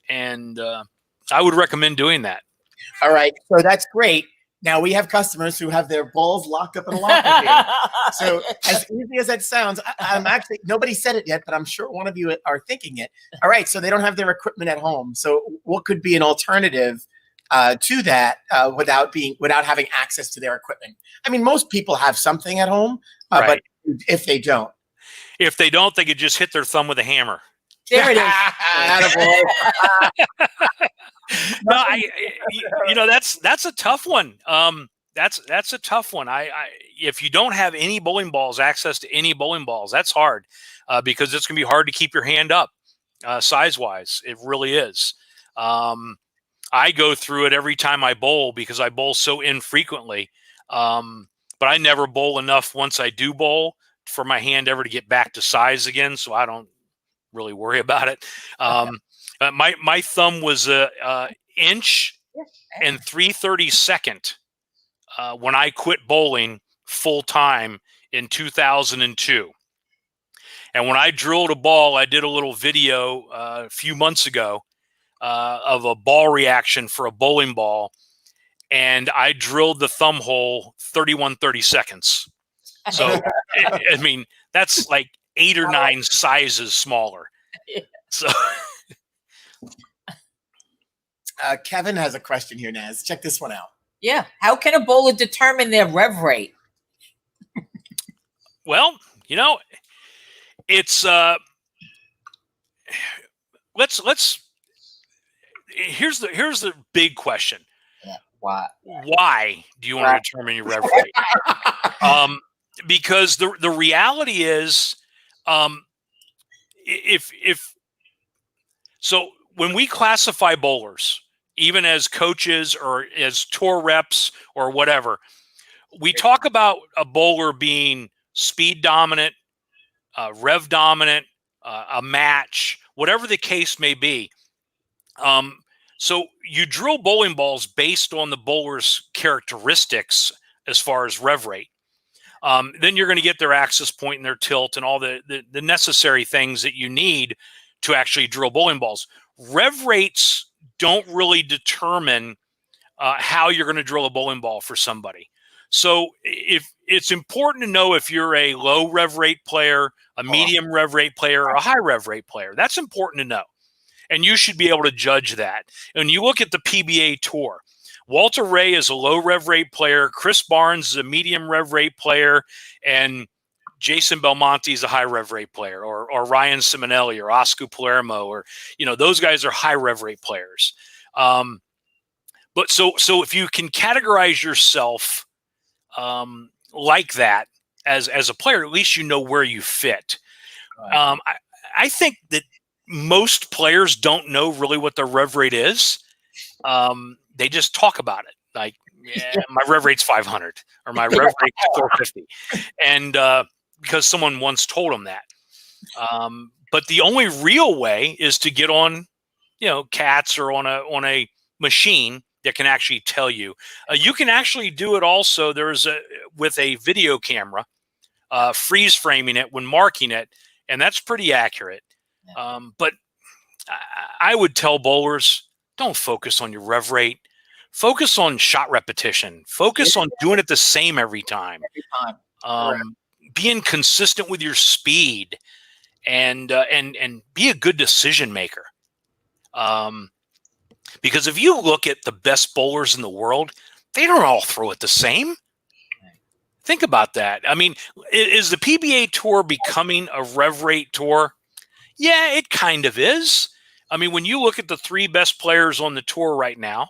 And I would recommend doing that. All right. So that's great. Now we have customers who have their balls locked up in a locker here. So as easy as that sounds, I'm actually, nobody said it yet, but I'm sure one of you are thinking it. All right. So they don't have their equipment at home. So what could be an alternative to that without having access to their equipment? I mean, most people have something at home, Right. but if they don't, they could just hit their thumb with a hammer. There it is. No, that's a tough one. That's a tough one. If you don't have any bowling balls, access to any bowling balls, that's hard, because it's gonna be hard to keep your hand up, size wise. It really is. I go through it every time I bowl, because I bowl so infrequently. But I never bowl enough once I do bowl for my hand ever to get back to size again. So I don't really worry about it. My thumb was a inch and 3/32 when I quit bowling full time in 2002. And when I drilled a ball, I did a little video a few months ago of a ball reaction for a bowling ball. And I drilled the thumb hole 30 seconds. So, I mean, that's like 8 or 9 sizes smaller. So, Kevin has a question here, Naz. Check this one out. Yeah. How can a bowler determine their rev rate? Well, it's here's the big question. Yeah. Why do you want to determine your rev rate? Because the reality is, if so, when we classify bowlers, even as coaches or as tour reps or whatever, we talk about a bowler being speed dominant, rev dominant, a match, whatever the case may be. So you drill bowling balls based on the bowler's characteristics as far as rev rate. Then you're going to get their axis point and their tilt and all the necessary things that you need to actually drill bowling balls. Rev rates don't really determine how you're going to drill a bowling ball for somebody. So if it's important to know if you're a low rev rate player, a medium rev rate player, or a high rev rate player. That's important to know. And you should be able to judge that. And you look at the PBA Tour. Walter Ray is a low rev rate player. Chris Barnes is a medium rev rate player. And Jason Belmonte is a high rev rate player. Or Ryan Simonelli or Oscar Palermo. Or, those guys are high rev rate players. But so if you can categorize yourself like that as a player, at least you know where you fit. I think that most players don't know really what their rev rate is. They just talk about it. Like, my rev rate's 500 or my rev rate's 450. And because someone once told them that. But the only real way is to get on, CATs or on a machine that can actually tell you. You can actually do it also. With a video camera, freeze framing it when marking it, and that's pretty accurate. But I would tell bowlers, don't focus on your rev rate. Focus on shot repetition. Focus on doing it the same every time. Being consistent with your speed, and be a good decision maker. Because if you look at the best bowlers in the world, they don't all throw it the same. Think about that. I mean, is the PBA Tour becoming a rev rate tour? Yeah, it kind of is. I mean, when you look at the 3 best players on the tour right now,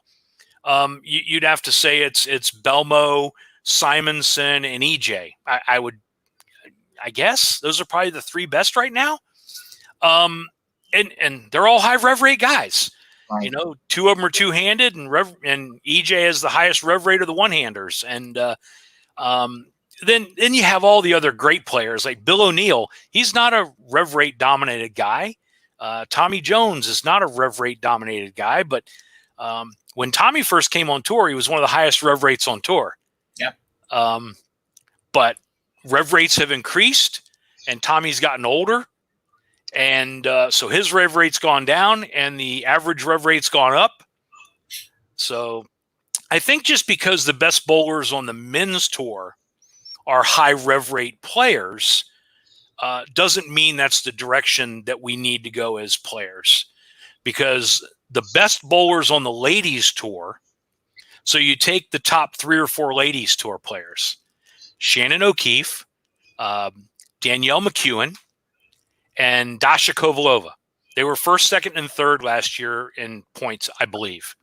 you'd have to say it's Belmo, Simonson, and EJ. I guess those are probably the 3 best right now. And they're all high rev rate guys. Right. 2 of them are two-handed, and EJ has the highest rev rate of the one-handers. And then you have all the other great players like Bill O'Neill. He's not a rev rate dominated guy. Tommy Jones is not a rev rate dominated guy. But when Tommy first came on tour, he was one of the highest rev rates on tour. Yeah. But rev rates have increased, and Tommy's gotten older. And so his rev rate's gone down and the average rev rate's gone up. So I think just because the best bowlers on the men's tour are high rev rate players doesn't mean that's the direction that we need to go as players. Because the best bowlers on the ladies tour, so you take the top 3 or 4 ladies tour players, Shannon O'Keefe, Danielle McEwen, and Dasha Kovalova. They were 1st, 2nd, and 3rd last year in points, I believe.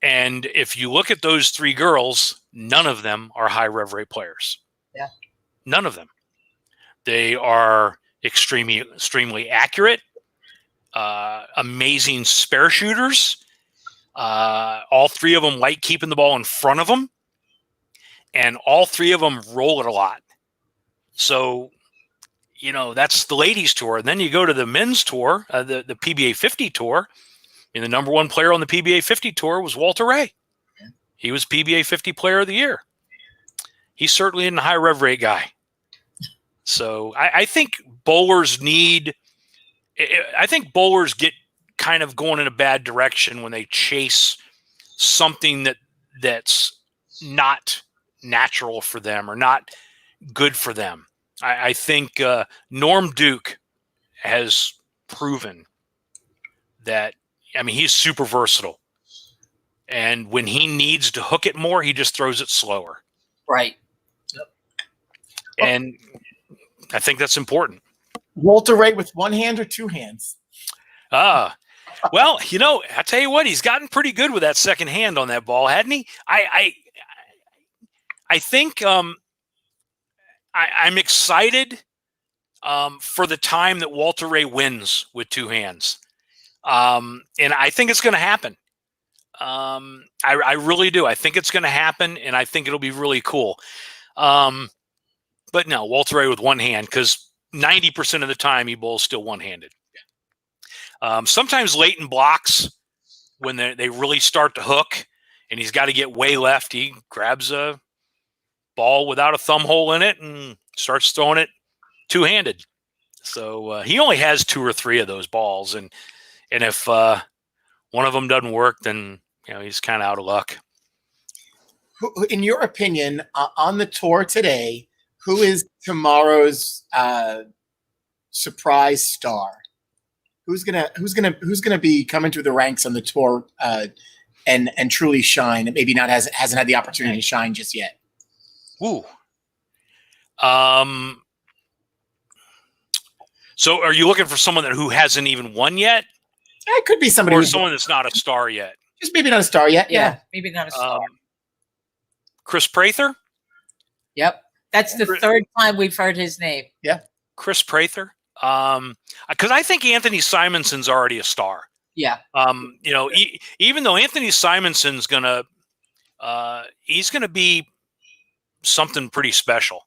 And if you look at those 3 girls, none of them are high rev rate players. Yeah. None of them. They are extremely accurate, amazing spare shooters. All 3 of them like keeping the ball in front of them. And all 3 of them roll it a lot. So, that's the ladies tour. And then you go to the men's tour, the PBA 50 tour, and the number 1 player on the PBA 50 tour was Walter Ray. He was PBA 50 Player of the Year. He's certainly a high rev rate guy. So I think bowlers get kind of going in a bad direction when they chase something that's not natural for them or not good for them. I think Norm Duke has proven that. I mean, he's super versatile, and when he needs to hook it more, he just throws it slower. Right. And I think that's important. Walter Ray with one hand or two hands? Well, I tell you what, he's gotten pretty good with that second hand on that ball, hadn't he? I think I'm excited for the time that Walter Ray wins with two hands. And I think it's going to happen. I really do. I think it's going to happen, and I think it'll be really cool. But no, Walter Ray with one hand, because 90% of the time he bowls still one-handed. Sometimes late in blocks, when they really start to hook and he's got to get way left, he grabs a ball without a thumb hole in it and starts throwing it two-handed. So he only has 2 or 3 of those balls, and if one of them doesn't work, then he's kind of out of luck. In your opinion, on the tour today, who is tomorrow's surprise star? Who's gonna be coming through the ranks on the tour and truly shine? That maybe hasn't had the opportunity to shine just yet. Ooh. So are you looking for someone who hasn't even won yet? It could be somebody, or someone that's not a star yet. Just maybe not a star yet. Yeah, maybe not a star. Chris Prather. Yep, that's the third time we've heard his name. Yeah, Chris Prather. Because I think Anthony Simonson's already a star. Yeah. Even though Anthony Simonson's he's gonna be something pretty special.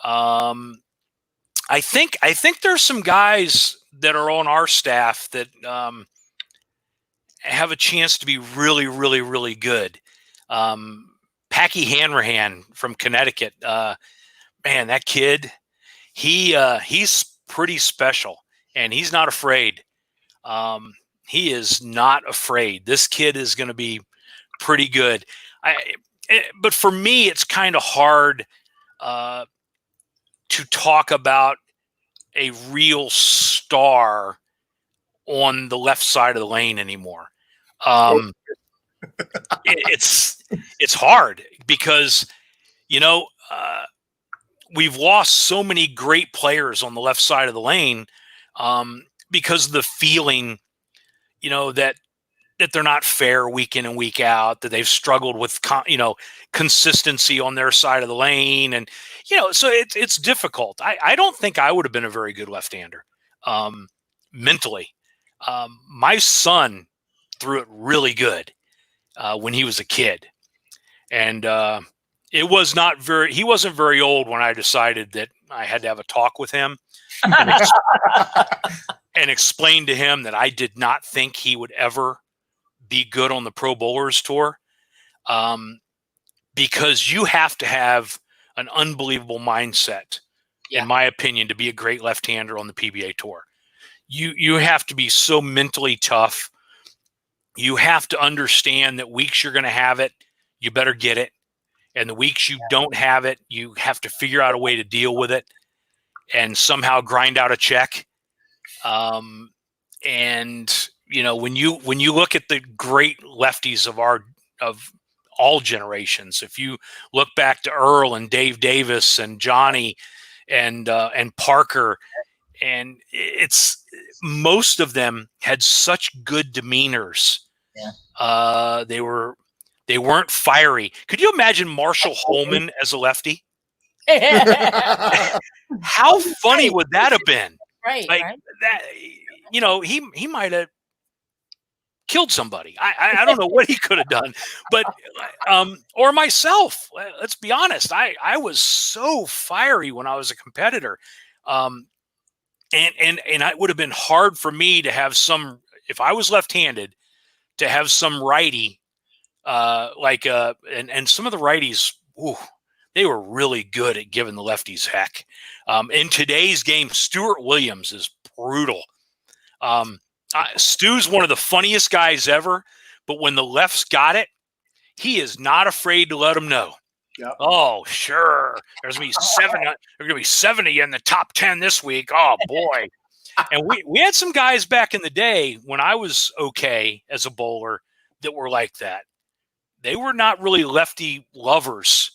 I think there's some guys that are on our staff that have a chance to be really, really, really good. Packy Hanrahan from Connecticut. Man, that kid, he's pretty special, and he's not afraid. He is not afraid. This kid is going to be pretty good. But for me, it's kind of hard to talk about a real star on the left side of the lane anymore. It's hard because, we've lost so many great players on the left side of the lane because of the feeling, that they're not fair week in and week out, that they've struggled with, consistency on their side of the lane. And, so it's difficult. I don't think I would have been a very good left-hander mentally. My son threw it really good when he was a kid. And he wasn't very old when I decided that I had to have a talk with him and explain to him that I did not think he would ever be good on the Pro Bowlers Tour, because you have to have an unbelievable mindset, in my opinion, to be a great left-hander on the PBA Tour. You have to be so mentally tough. You have to understand that weeks you're going to have it, you better get it. And the weeks you don't have it, you have to figure out a way to deal with it and somehow grind out a check. And when you look at the great lefties of all generations, if you look back to Earl and Dave Davis and Johnny and Parker, and it's most of them had such good demeanors. Yeah. They weren't fiery. Could you imagine Marshall Holman as a lefty? How funny would that have been? Right. That, he might have killed somebody. I don't know what he could have done, but or myself. Let's be honest. I was so fiery when I was a competitor, and it would have been hard for me to have if I was left-handed, to have some righty and some of the righties, ooh, they were really good at giving the lefties heck. In today's game, Stuart Williams is brutal. Stu's one of the funniest guys ever, but when the lefts got it, he is not afraid to let them know. Yep. Oh, sure. There's going to be 70 in the top 10 this week. Oh, boy. And we had some guys back in the day when I was okay as a bowler that were like that. They were not really lefty lovers.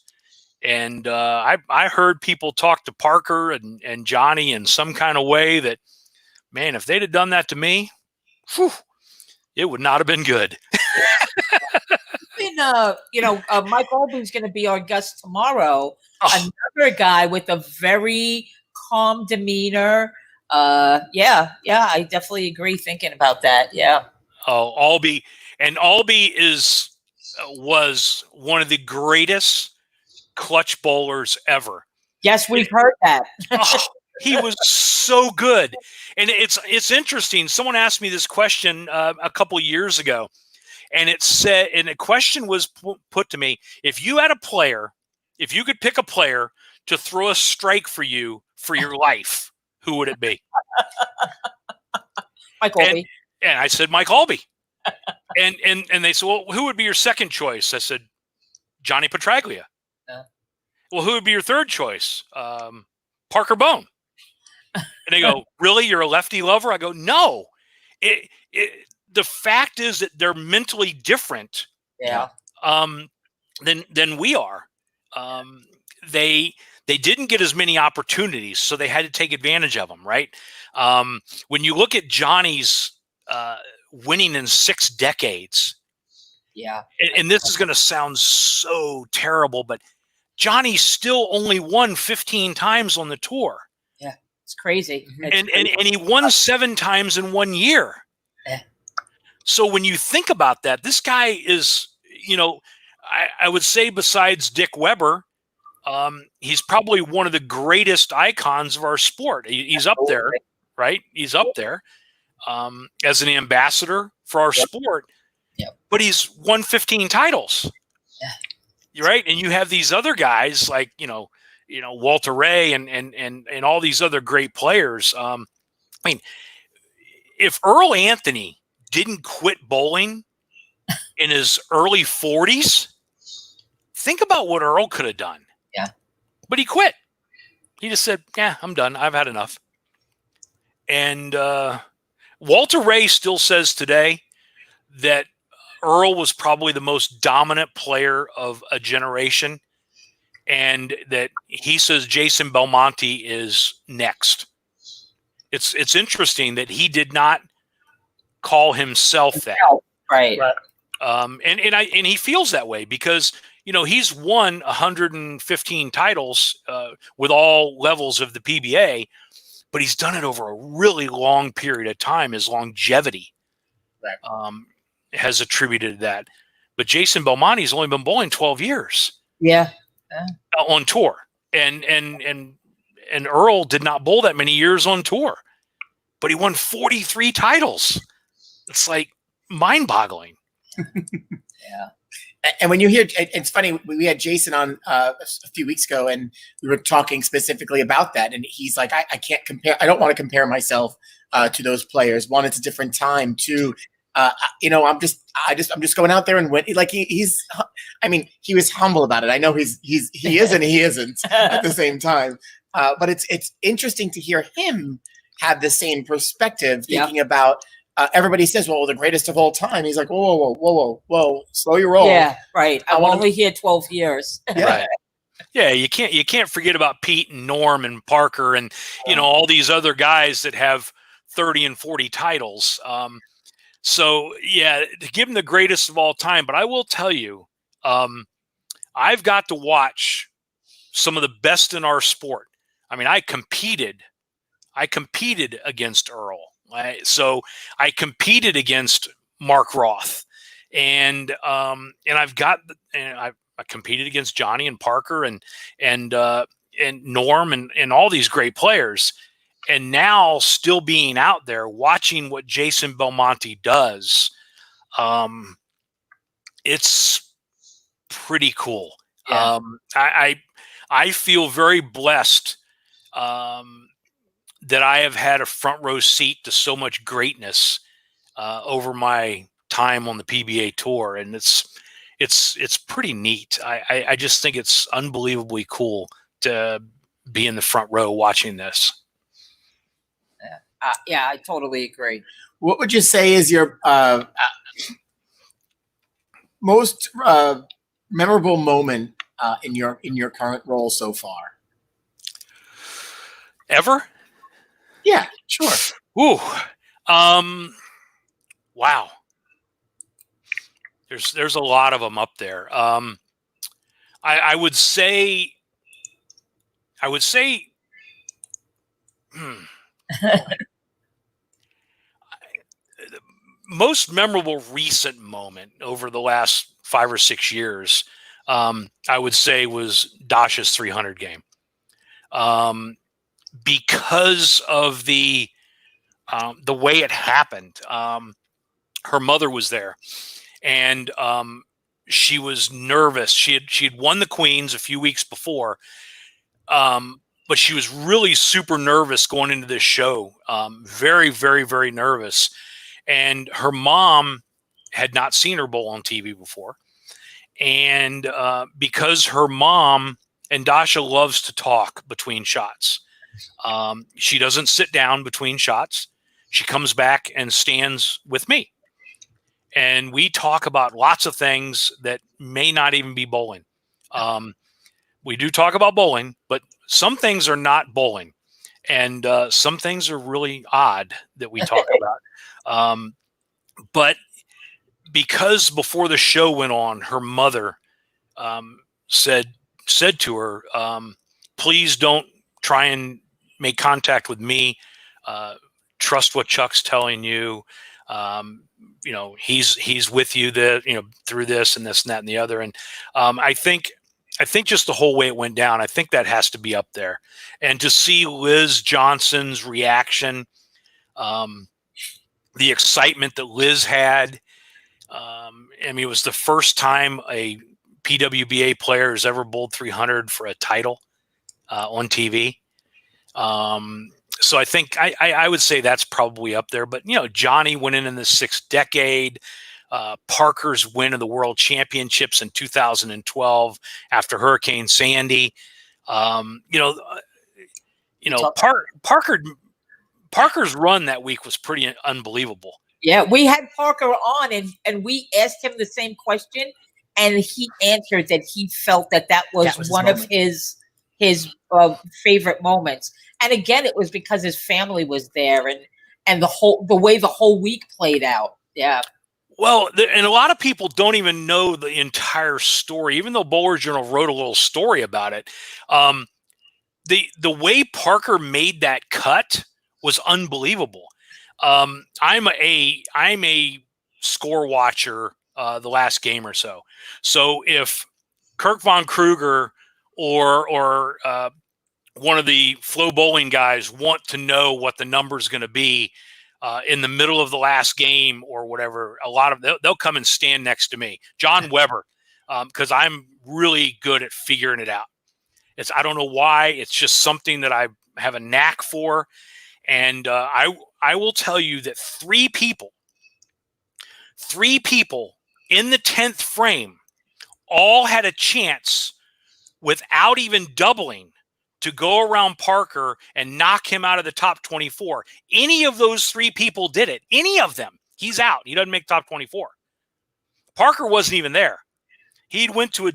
And I heard people talk to Parker and Johnny in some kind of way that, man, if they'd have done that to me, whew, it would not have been good. Mike Albin's going to be our guest tomorrow. Oh. Another guy with a very calm demeanor. Yeah, I definitely agree thinking about that. Yeah. Oh, Albie was one of the greatest clutch bowlers ever. Yes, we've heard that. He was so good. And it's interesting. Someone asked me this question a couple of years ago, and the question was put to me: if you could pick a player to throw a strike for you for your life, who would it be? Mike Albie. And I said, Mike Albie. and they said, well, who would be your second choice? I said, Johnny Petraglia. Well, who would be your third choice? Parker Bone. And they go, really? You're a lefty lover? I go, no. The fact is that they're mentally different than we are. They didn't get as many opportunities, so they had to take advantage of them, right? When you look at Johnny's winning in 6 decades, and this is going to sound so terrible, but Johnny still only won 15 times on the tour. Yeah, it's crazy. And he won 7 times in 1 year. So when you think about that, this guy is, I would say besides Dick Weber, he's probably one of the greatest icons of our sport. He's up there, right? He's up there as an ambassador for our sport. Yep. But he's won 15 titles. Yeah. Right? And you have these other guys like, Walter Ray and all these other great players. I mean, if Earl Anthony didn't quit bowling in his early 40s, think about what Earl could have done. Yeah. But he quit. He just said, yeah, I'm done. I've had enough. And Walter Ray still says today that Earl was probably the most dominant player of a generation, and that he says Jason Belmonte is next. It's interesting that he did not call himself that. Right. And he feels that way because he's won 115 titles with all levels of the PBA, but he's done it over a really long period of time. His longevity has attributed that. But Jason Belmonte's only been bowling 12 years. Yeah. On tour. And Earl did not bowl that many years on tour, but he won 43 titles. It's like mind-boggling. Yeah. And when you hear, it's funny, we had Jason on a few weeks ago, and we were talking specifically about that. And he's like, I can't compare. I don't want to compare myself to those players. One, it's a different time. Two, I'm just going out there and win. Like he was humble about it. I know he is and he isn't at the same time. But it's interesting to hear him have the same perspective, thinking about. Everybody says, well, the greatest of all time. He's like, whoa, slow your roll. Yeah, right. I'm only here 12 years. Yeah. Right. Yeah, you can't forget about Pete and Norm and Parker and all these other guys that have 30 and 40 titles. So yeah, to give him the greatest of all time. But I will tell you, I've got to watch some of the best in our sport. I mean, I competed against Earl. So I competed against Mark Roth, and I competed against Johnny and Parker and Norm and all these great players. And now still being out there watching what Jason Belmonte does, it's pretty cool. Yeah. I feel very blessed that I have had a front row seat to so much greatness over my time on the PBA tour, and it's pretty neat. I just think it's unbelievably cool to be in the front row watching this. Yeah, I totally agree. What would you say is your most memorable moment in your current role so far? Ever? Yeah, sure. Ooh. Wow. There's a lot of them up there. I would say the most memorable recent moment over the last 5 or 6 years, I would say, was Dasha's 300 game. Because of the way it happened. Her mother was there, and she was nervous. She had won the Queens a few weeks before, but she was really super nervous going into this show. Very, very, very nervous. And her mom had not seen her bowl on TV before. And because her mom and Dasha loves to talk between shots, she doesn't sit down between shots. She comes back and stands with me. And we talk about lots of things that may not even be bowling. We do talk about bowling, but some things are not bowling. And some things are really odd that we talk about. But because before the show went on, her mother said to her, please don't try and make contact with me. Trust what Chuck's telling you. He's with you through this and this and that and the other. And I think just the whole way it went down, I think that has to be up there. And to see Liz Johnson's reaction, the excitement that Liz had. It was the first time a PWBA player has ever bowled 300 for a title on TV. So I think I would say that's probably up there. But, Johnny went in the 6th decade. Parker's win of the World Championships in 2012 after Hurricane Sandy. Parker's run that week was pretty unbelievable. Yeah, we had Parker on, and we asked him the same question, and he answered that he felt that was one of his favorite moments. And again, it was because his family was there, and the way the whole week played out. Yeah. Well, and a lot of people don't even know the entire story, even though Bowler Journal wrote a little story about it. The way Parker made that cut was unbelievable. I'm a score watcher the last game or so. So if Kirk Von Kruger or one of the Flow Bowling guys want to know what the number is going to be in the middle of the last game or whatever, they'll come and stand next to me, John Weber, because I'm really good at figuring it out. I don't know why. It's just something that I have a knack for. And I will tell you that three people in the 10th frame all had a chance without even doubling to go around Parker and knock him out of the top 24. Any of those 3 people did it. Any of them. He's out. He doesn't make top 24. Parker wasn't even there. He went to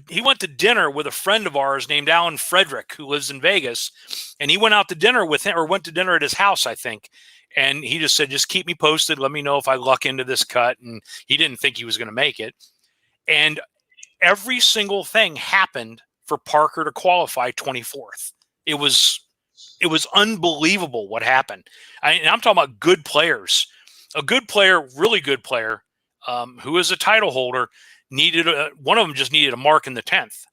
dinner with a friend of ours named Alan Frederick, who lives in Vegas, and he went out to dinner with him, or went to dinner at his house, I think. And he just said, just keep me posted. Let me know if I luck into this cut. And he didn't think he was going to make it. And every single thing happened for Parker to qualify 24th. It was unbelievable what happened. I'm talking about good players. A good player, really good player, who is a title holder, one of them just needed a mark in the 10th,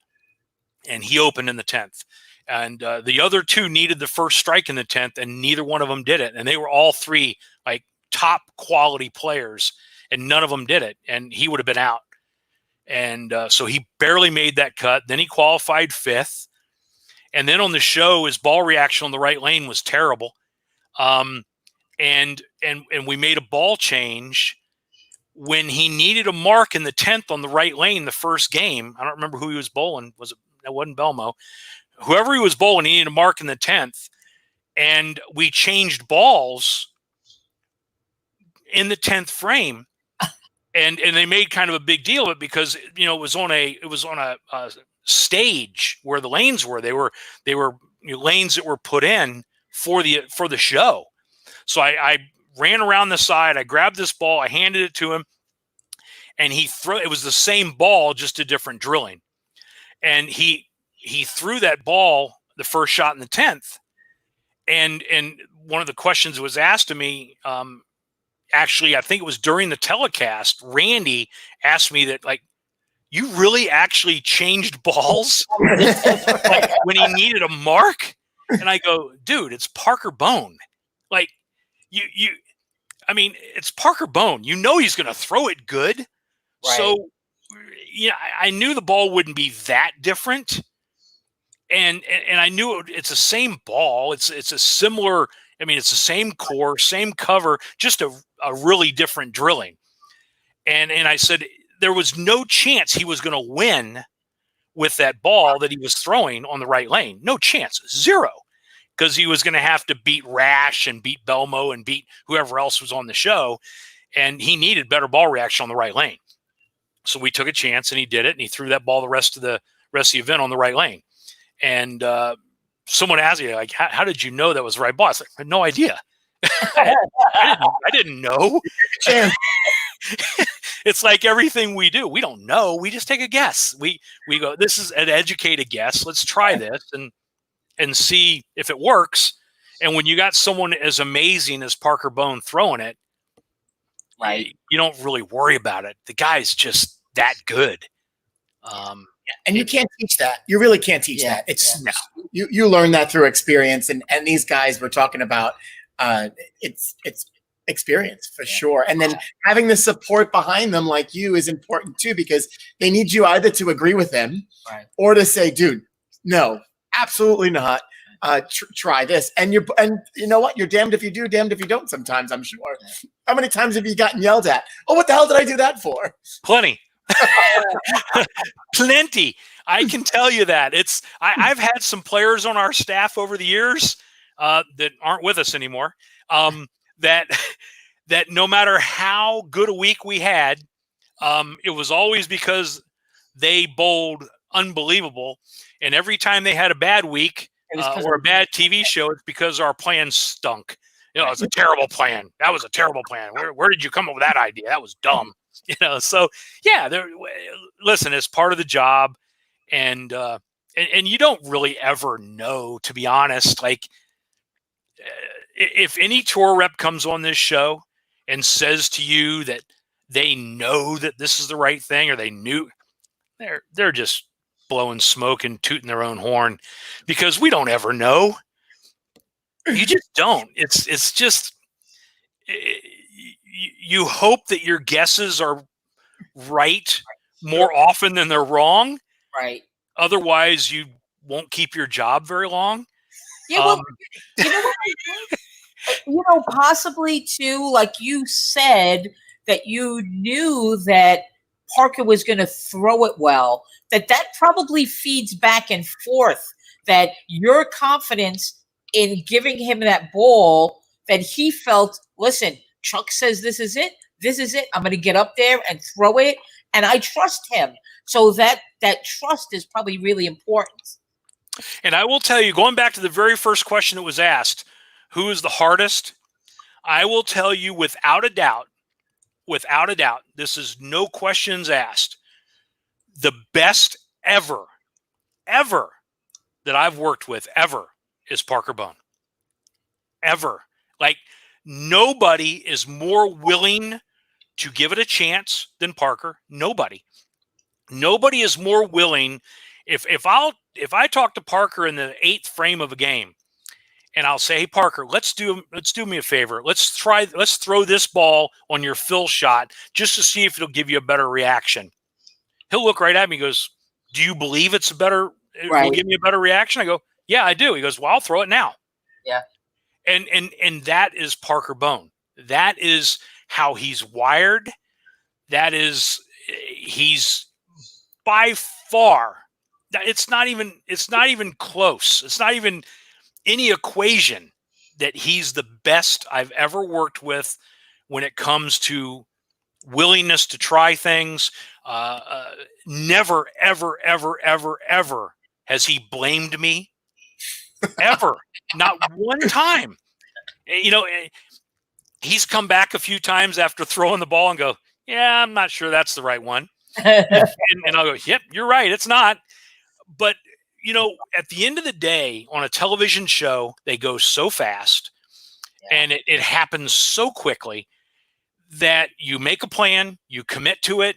and he opened in the 10th. And the other 2 needed the first strike in the 10th, and neither one of them did it. And they were all 3 like top quality players, and none of them did it. And he would have been out. And so he barely made that cut. Then he qualified 5th. And then on the show, his ball reaction on the right lane was terrible. And we made a ball change when he needed a mark in the 10th on the right lane the first game. I don't remember who he was bowling. It wasn't Belmo. Whoever he was bowling, he needed a mark in the 10th. And we changed balls in the 10th frame. And they made kind of a big deal of it because, it was on a stage where the lanes were. They were lanes that were put in for the show. So I ran around the side. I grabbed this ball. I handed it to him, and it was the same ball, just a different drilling. And he threw that ball, the first shot in the 10th. And one of the questions that was asked to me, actually, I think it was during the telecast, Randy asked me that, like, you really actually changed balls when he needed a mark? And I go, dude, it's Parker Bone. Like, it's Parker Bone. You know he's going to throw it good. Right. So, I knew the ball wouldn't be that different. And I knew it's the same ball. It's a similar, it's the same core, same cover, just a really different drilling. And I said there was no chance he was going to win with that ball that he was throwing on the right lane. No chance. Zero. Because he was going to have to beat Rash and beat Belmo and beat whoever else was on the show. And he needed better ball reaction on the right lane. So we took a chance and he did it. And he threw that ball the rest of the event on the right lane. And someone asked me, like, how did you know that was the right ball? I was like, I had no idea. I didn't know. It's like everything we do. We don't know. We just take a guess. We go, this is an educated guess. Let's try this and see if it works. And when you got someone as amazing as Parker Bone throwing it, right, you don't really worry about it. The guy's just that good. And you can't teach that. You really can't teach that. It's you learn that through experience. And these guys we're talking about, it's experience for sure. And then having the support behind them like you is important too, because they need you either to agree with them or to say, dude, no, absolutely not. Try this. And you know what? You're damned if you do, damned if you don't sometimes, I'm sure. How many times have you gotten yelled at? Oh, what the hell did I do that for? Plenty. Plenty. I can tell you that. I've had some players on our staff over the years that aren't with us anymore, that no matter how good a week we had, it was always because they bowled unbelievable. And every time they had a bad week or a bad TV show, it's because our plan stunk. It's a terrible plan. That was a terrible plan. Where did you come up with that idea? That was dumb. So listen, it's part of the job, and you don't really ever know, to be honest. Like, if any tour rep comes on this show and says to you that they know that this is the right thing, or they knew, they're just blowing smoke and tooting their own horn, because we don't ever know. You just don't. It's just you hope that your guesses are right more often than they're wrong. Right. Otherwise, you won't keep your job very long. Yeah, well, you know what I think? Possibly too, like you said, that you knew that Parker was going to throw it well, that probably feeds back and forth, that your confidence in giving him that ball, that he felt, listen, Chuck says this is it. I'm going to get up there and throw it, and I trust him. So that trust is probably really important. And I will tell you, going back to the very first question that was asked, who is the hardest? I will tell you without a doubt, this is no questions asked, the best ever that I've worked with ever is Parker Bone. Ever. Like, nobody is more willing to give it a chance than Parker. Nobody is more willing. If I talk to Parker in the 8th frame of a game, and I'll say, hey, Parker, let's do me a favor. Let's throw this ball on your fill shot just to see if it'll give you a better reaction. he'll look right at me and goes, do you believe it's a better, it will Right. give me a better reaction? I go, yeah, I do. He goes, well, I'll throw it now. Yeah. And that is Parker Bone. That is how he's wired. That is, he's by far, it's not even close. It's not even any equation that he's the best I've ever worked with when it comes to willingness to try things. Never, ever, ever, ever, ever has he blamed me. Ever. Not one time. You know, he's come back a few times after throwing the ball and go, yeah, I'm not sure that's the right one. And I'll go, yep, you're right. It's not. But, you know, at the end of the day, on a television show, they go so fast and it happens so quickly that you make a plan, you commit to it.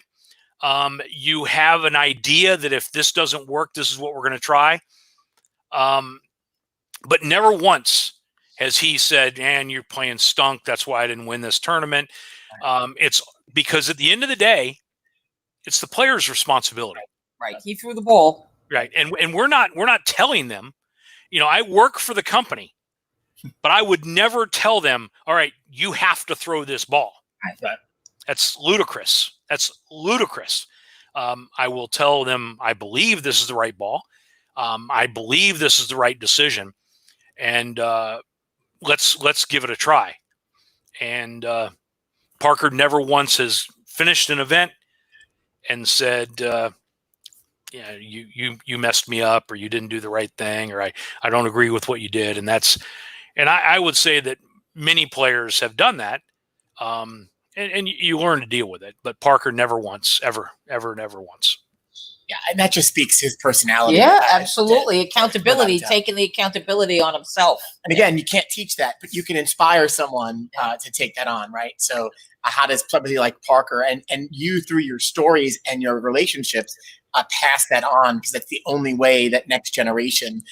You have an idea that if this doesn't work, this is what we're going to try. But never once has he said, "Man, you're playing stunk. That's why I didn't win this tournament." It's because at the end of the day, it's the player's responsibility. Right. He threw the ball. Right. And we're not telling them, you know, I work for the company, but I would never tell them, all right, you have to throw this ball. Right. That's ludicrous. That's ludicrous. I will tell them, I believe this is the right ball. I believe this is the right decision. And let's give it a try. And Parker never once has finished an event and said, yeah, you messed me up, or you didn't do the right thing, or I don't agree with what you did. And I would say that many players have done that. And you learn to deal with it, but Parker never once, ever, never once. Yeah, and that just speaks to his personality. Yeah, absolutely. Accountability, taking the accountability on himself. And again, you can't teach that, but you can inspire someone to take that on, right? So how does somebody like Parker and you, through your stories and your relationships, pass that on? Because that's the only way that next generation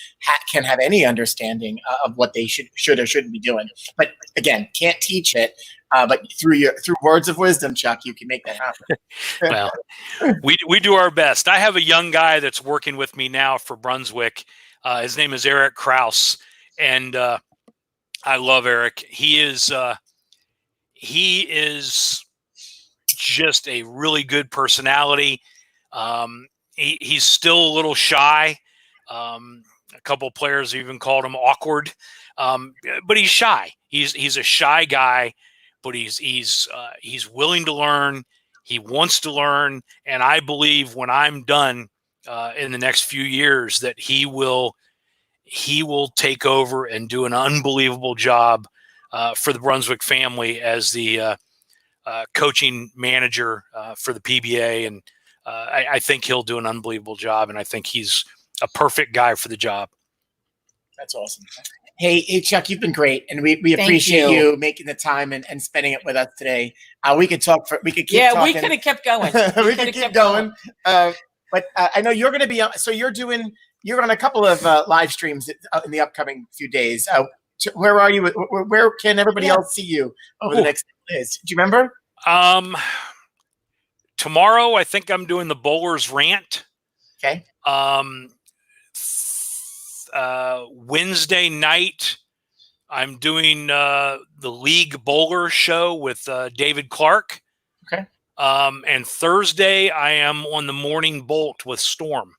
can have any understanding of what they should or shouldn't be doing. But again, can't teach it. But through words of wisdom, Chuck, you can make that happen. Well, we do our best. I have a young guy that's working with me now for Brunswick. His name is Eric Kraus, and I love Eric. He is just a really good personality. He's still a little shy. A couple of players even called him awkward, but he's shy. He's a shy guy. But he's willing to learn. He wants to learn, and I believe when I'm done in the next few years that he will take over and do an unbelievable job for the Brunswick family as the coaching manager for the PBA, and I think he'll do an unbelievable job, and I think he's a perfect guy for the job. That's awesome. Hey, Chuck, you've been great, and we appreciate you making the time and spending it with us today. We could keep talking. We could have kept going. We could keep going. But I know you're going to be on. So you're on a couple of live streams in the upcoming few days. Where are you? Where can everybody else see you over the next days? Do you remember? Tomorrow, I think I'm doing the Bowlers Rant. Okay. Wednesday night, I'm doing the League Bowler Show with David Clark. Okay. And Thursday, I am on the Morning Bolt with Storm.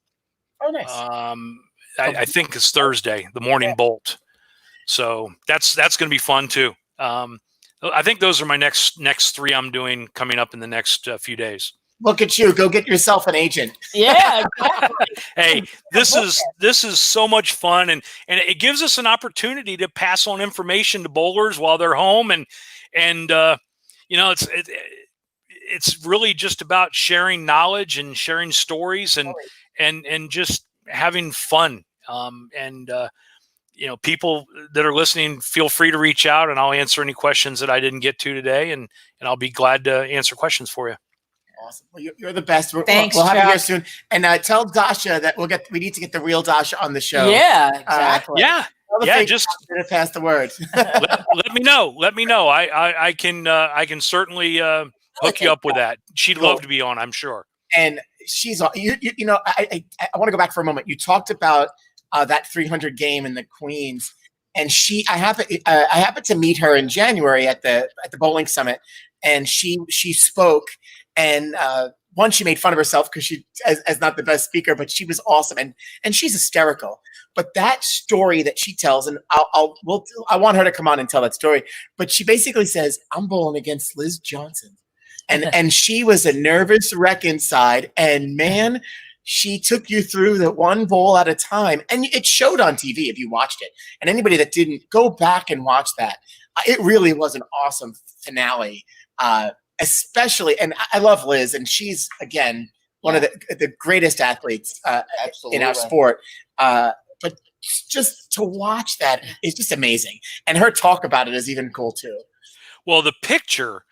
Oh, nice. I think it's Thursday, the Morning Bolt. So that's going to be fun too. I think those are my next three I'm doing coming up in the next few days. Look at you. Go get yourself an agent. Yeah, exactly. Hey, this is so much fun, and it gives us an opportunity to pass on information to bowlers while they're home, and you know, it's really just about sharing knowledge and sharing stories and just having fun. You know, people that are listening, feel free to reach out, and I'll answer any questions that I didn't get to today, and I'll be glad to answer questions for you. Awesome. Well, you're the best. Thanks, we'll have you Chuck. here soon. And tell Dasha that we need to get the real Dasha on the show. Yeah, exactly. Yeah. Just to pass the word. let me know. Let me know. I can certainly hook you up with that. She'd love to be on, I'm sure. And she's you know, I want to go back for a moment. You talked about that 300 game in the Queens, and I happened to meet her in January at the bowling summit, and she spoke, and one, she made fun of herself because she as not the best speaker, but she was awesome, and she's hysterical. But that story that she tells, and I want her to come on and tell that story. But she basically says, "I'm bowling against Liz Johnson," and she was a nervous wreck inside. And man, she took you through the one bowl at a time, and it showed on TV if you watched it. And anybody that didn't, go back and watch that. It really was an awesome finale, especially. And I love Liz, and she's again one of the greatest athletes in our sport. But just to watch that is just amazing. And her talk about it is even cool too. Well, the picture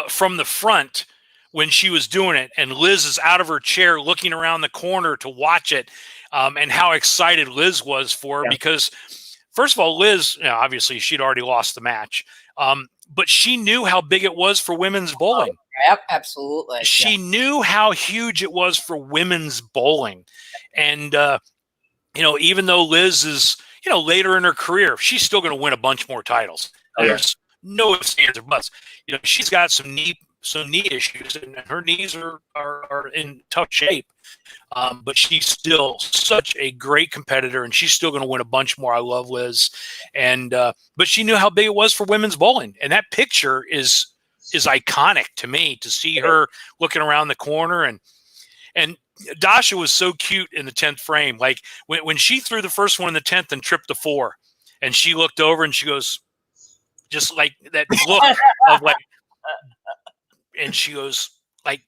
from the front when she was doing it, and Liz is out of her chair looking around the corner to watch it, and how excited Liz was for her, because first of all, Liz, obviously she'd already lost the match, but she knew how big it was for women's bowling. Oh, yep, absolutely. She knew how huge it was for women's bowling. And, even though Liz is, later in her career, she's still going to win a bunch more titles. There's no ifs, ands, or buts. She's got some knee issues, and her knees are in tough shape. But she's still such a great competitor, and she's still going to win a bunch more. I love Liz. And but she knew how big it was for women's bowling. And that picture is iconic to me, to see her looking around the corner. And Dasha was so cute in the 10th frame. Like when she threw the first one in the 10th and tripped the 4, and she looked over and she goes, just like that look of like, and she goes like,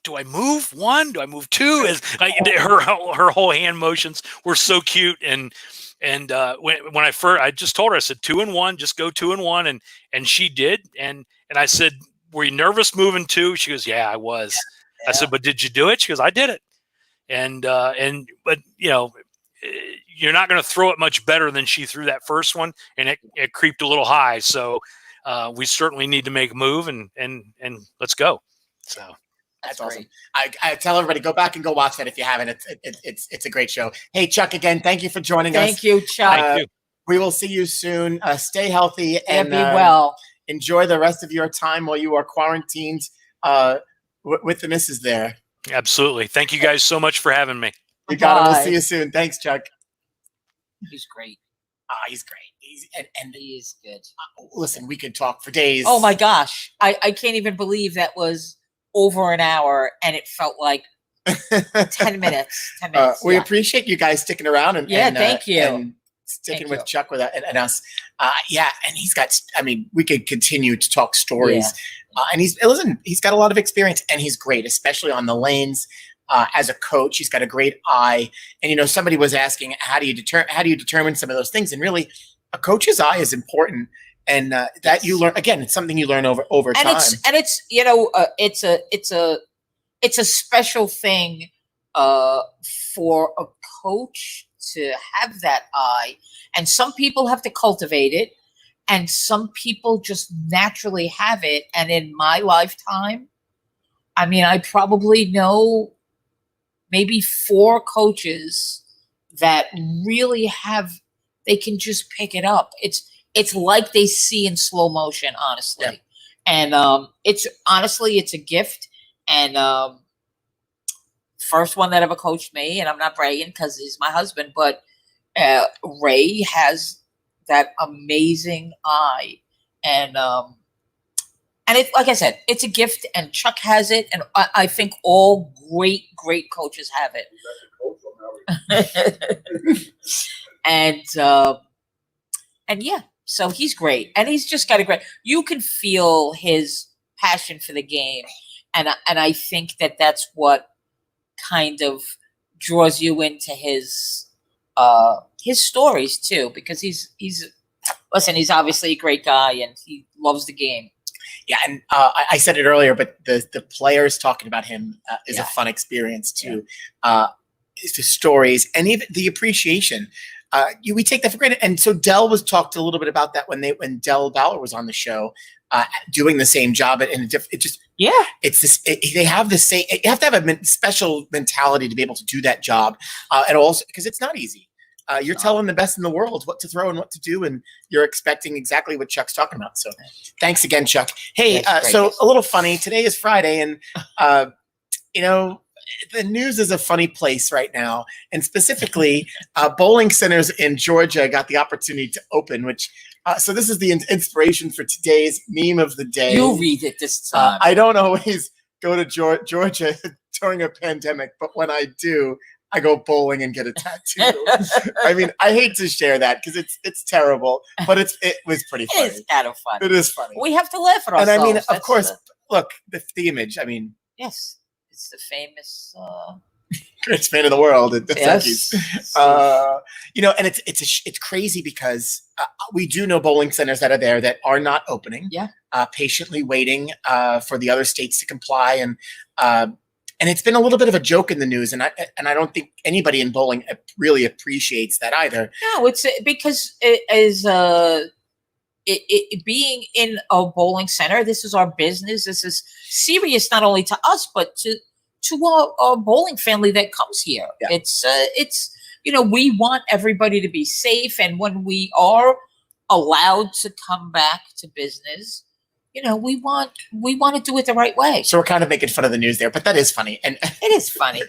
do I move 1? Do I move 2? As like her whole hand motions were so cute. And when I just told her, I said 2 and 1, just go 2 and 1. And she did. And I said, were you nervous moving 2? She goes, yeah, I was. I said, but did you do it? She goes, I did it. But you're not going to throw it much better than she threw that first one, and it creeped a little high. So we certainly need to make a move, and let's go. So that's awesome. I tell everybody, go back and go watch that if you haven't. It's a great show. Hey, Chuck, again, thank you for joining us. Thank you, Chuck. Thank you. We will see you soon. Stay healthy and be well. Enjoy the rest of your time while you are quarantined with the missus there. Absolutely. Thank you guys so much for having me. You got it. We'll see you soon. Thanks, Chuck. He's great. He's great. He is good. Listen, we could talk for days. Oh my gosh. I can't even believe that was over an hour and it felt like 10 minutes. 10 minutes. We appreciate you guys sticking around and thank you. And sticking with Chuck and us. And he's got, we could continue to talk stories. And he's got a lot of experience, and he's great, especially on the lanes. As a coach, he's got a great eye. And somebody was asking, how do you determine some of those things? And really, a coach's eye is important, and that you learn. Again, it's something you learn over time. It's a special thing for a coach to have that eye, and some people have to cultivate it. And some people just naturally have it. And in my lifetime, I probably know maybe 4 coaches that really they can just pick it up. It's like they see in slow motion, honestly. Yeah. And it's a gift. And first one that ever coached me, and I'm not bragging because he's my husband, but Ray has that amazing eye, and it, like I said, it's a gift, and Chuck has it, and I think all great coaches have it. and so he's great, and he's just got a great. You can feel his passion for the game, and I think that's what kind of draws you into his stories too, because he's obviously a great guy, and he loves the game. Yeah, and I said it earlier, but the players talking about him is a fun experience too. The stories and even the appreciation. we take that for granted. And so Dell was talked a little bit about that when Dell Bauer was on the show, doing the same job. And it's this, they have the same, you have to have a special mentality to be able to do that job. And also because it's not easy. You're telling the best in the world what to throw and what to do, and you're expecting exactly what Chuck's talking about. So thanks again, Chuck. Hey, so a little funny. Today is Friday, and the news is a funny place right now. And specifically, bowling centers in Georgia got the opportunity to open, which so this is the inspiration for today's meme of the day. You read it this time. I don't always go to Georgia during a pandemic, but when I do, I go bowling and get a tattoo. I mean, I hate to share that because it's terrible, but it was pretty funny. It is kind of funny. It is funny. We have to laugh at ourselves. And I mean, of course, look, the image. I mean, yes, it's the famous greatest man in the world. Yes. And it's crazy because we do know bowling centers that are there that are not opening. Yeah. Patiently waiting for the other states to comply, and it's been a little bit of a joke in the news, and I don't think anybody in bowling really appreciates that either. No, it's because being in a bowling center, this is our business. This is serious not only to us but to our bowling family that comes here. Yeah. It's we want everybody to be safe, and when we are allowed to come back to business, we want to do it the right way. So we're kind of making fun of the news there, but that is funny. And it is funny.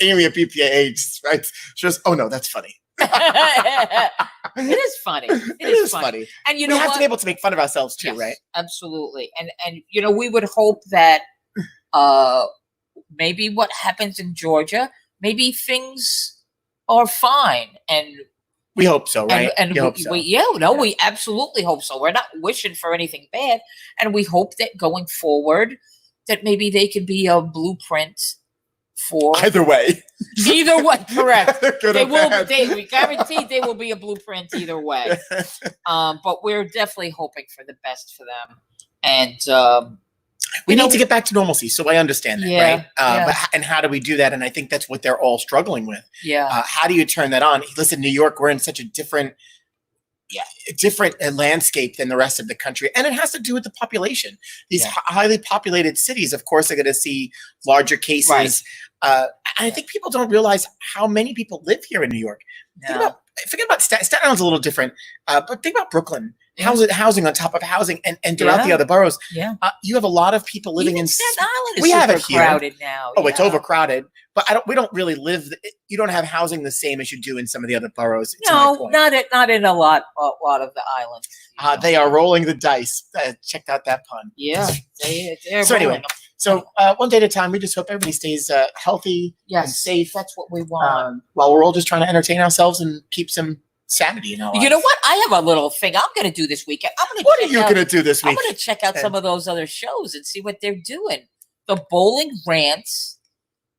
Amy at PPA right? She goes, "Oh no, that's funny." It is funny. It is funny. And we have to be able to make fun of ourselves too, yes, right? Absolutely. And we would hope that maybe what happens in Georgia, maybe things are fine, and we hope so, right? And we absolutely hope so. We're not wishing for anything bad, and we hope that going forward, that maybe they could be a blueprint for either way. Either way, correct. They will. We guarantee they will be a blueprint either way. But we're definitely hoping for the best for them, and we need to get back to normalcy. So I understand that, right? But and how do we do that? And I think that's what they're all struggling with. Yeah. How do you turn that on? Listen, New York, we're in such a different landscape than the rest of the country. And it has to do with the population. These highly populated cities, of course, are going to see larger cases. Right. And I think people don't realize how many people live here in New York. No. Forget about Staten Island's a little different, but think about Brooklyn. Housing on top of housing, and throughout the other boroughs, you have a lot of people living in Staten Island. Is we have it crowded now. Oh, it's overcrowded, but we don't really live. You don't have housing the same as you do in some of the other boroughs. No, not in a lot of the islands. They are rolling the dice. Check out that pun. Yeah, they're so anyway. So one day at a time, we just hope everybody stays healthy and safe. That's what we want. While we're all just trying to entertain ourselves and keep some sanity in our lives. You know what? I have a little thing I'm going to do this weekend. What are you going to do this week? I'm going to check out some of those other shows and see what they're doing. The Bowling Rants,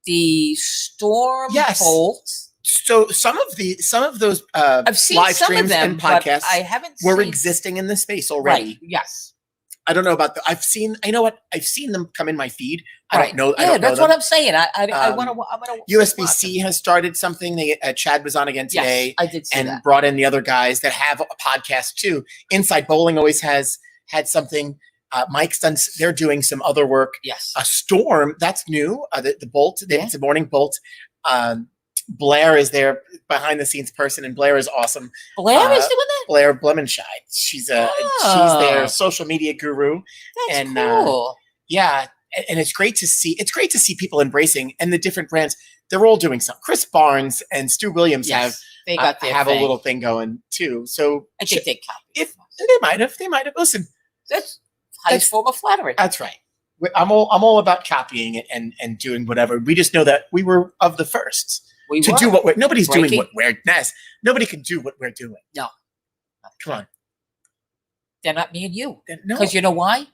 the Storm Bolt. So some of those I've seen live some streams of them, and podcasts I haven't were existing in the space already. Right. Yes. I don't know about I've seen them come in my feed. I don't know. Yeah, that's what I'm saying. I want to. USBC has started something. Chad was on again today. Yes, I did see that. Brought in the other guys that have a podcast too. Inside Bowling always had something. Mike's done. They're doing some other work. Yes. A Storm, that's new. The Bolt. It's a morning Bolt. Blair is their behind the scenes person, and Blair is awesome. Blair is doing that? Blair Blumenscheid. She's their social media guru. That's cool. And it's great to see. It's great to see people embracing, and the different brands. They're all doing something. Chris Barnes and Stu Williams have a little thing going too. So I think they copy. If they might have. Listen, that's highest form of flattery. That's right. I'm all about copying it and doing whatever. We just know that we were of the first. Do what nobody's doing what we're nobody can do what we're doing. No. Come on. They're not me and you. No. Because you know why?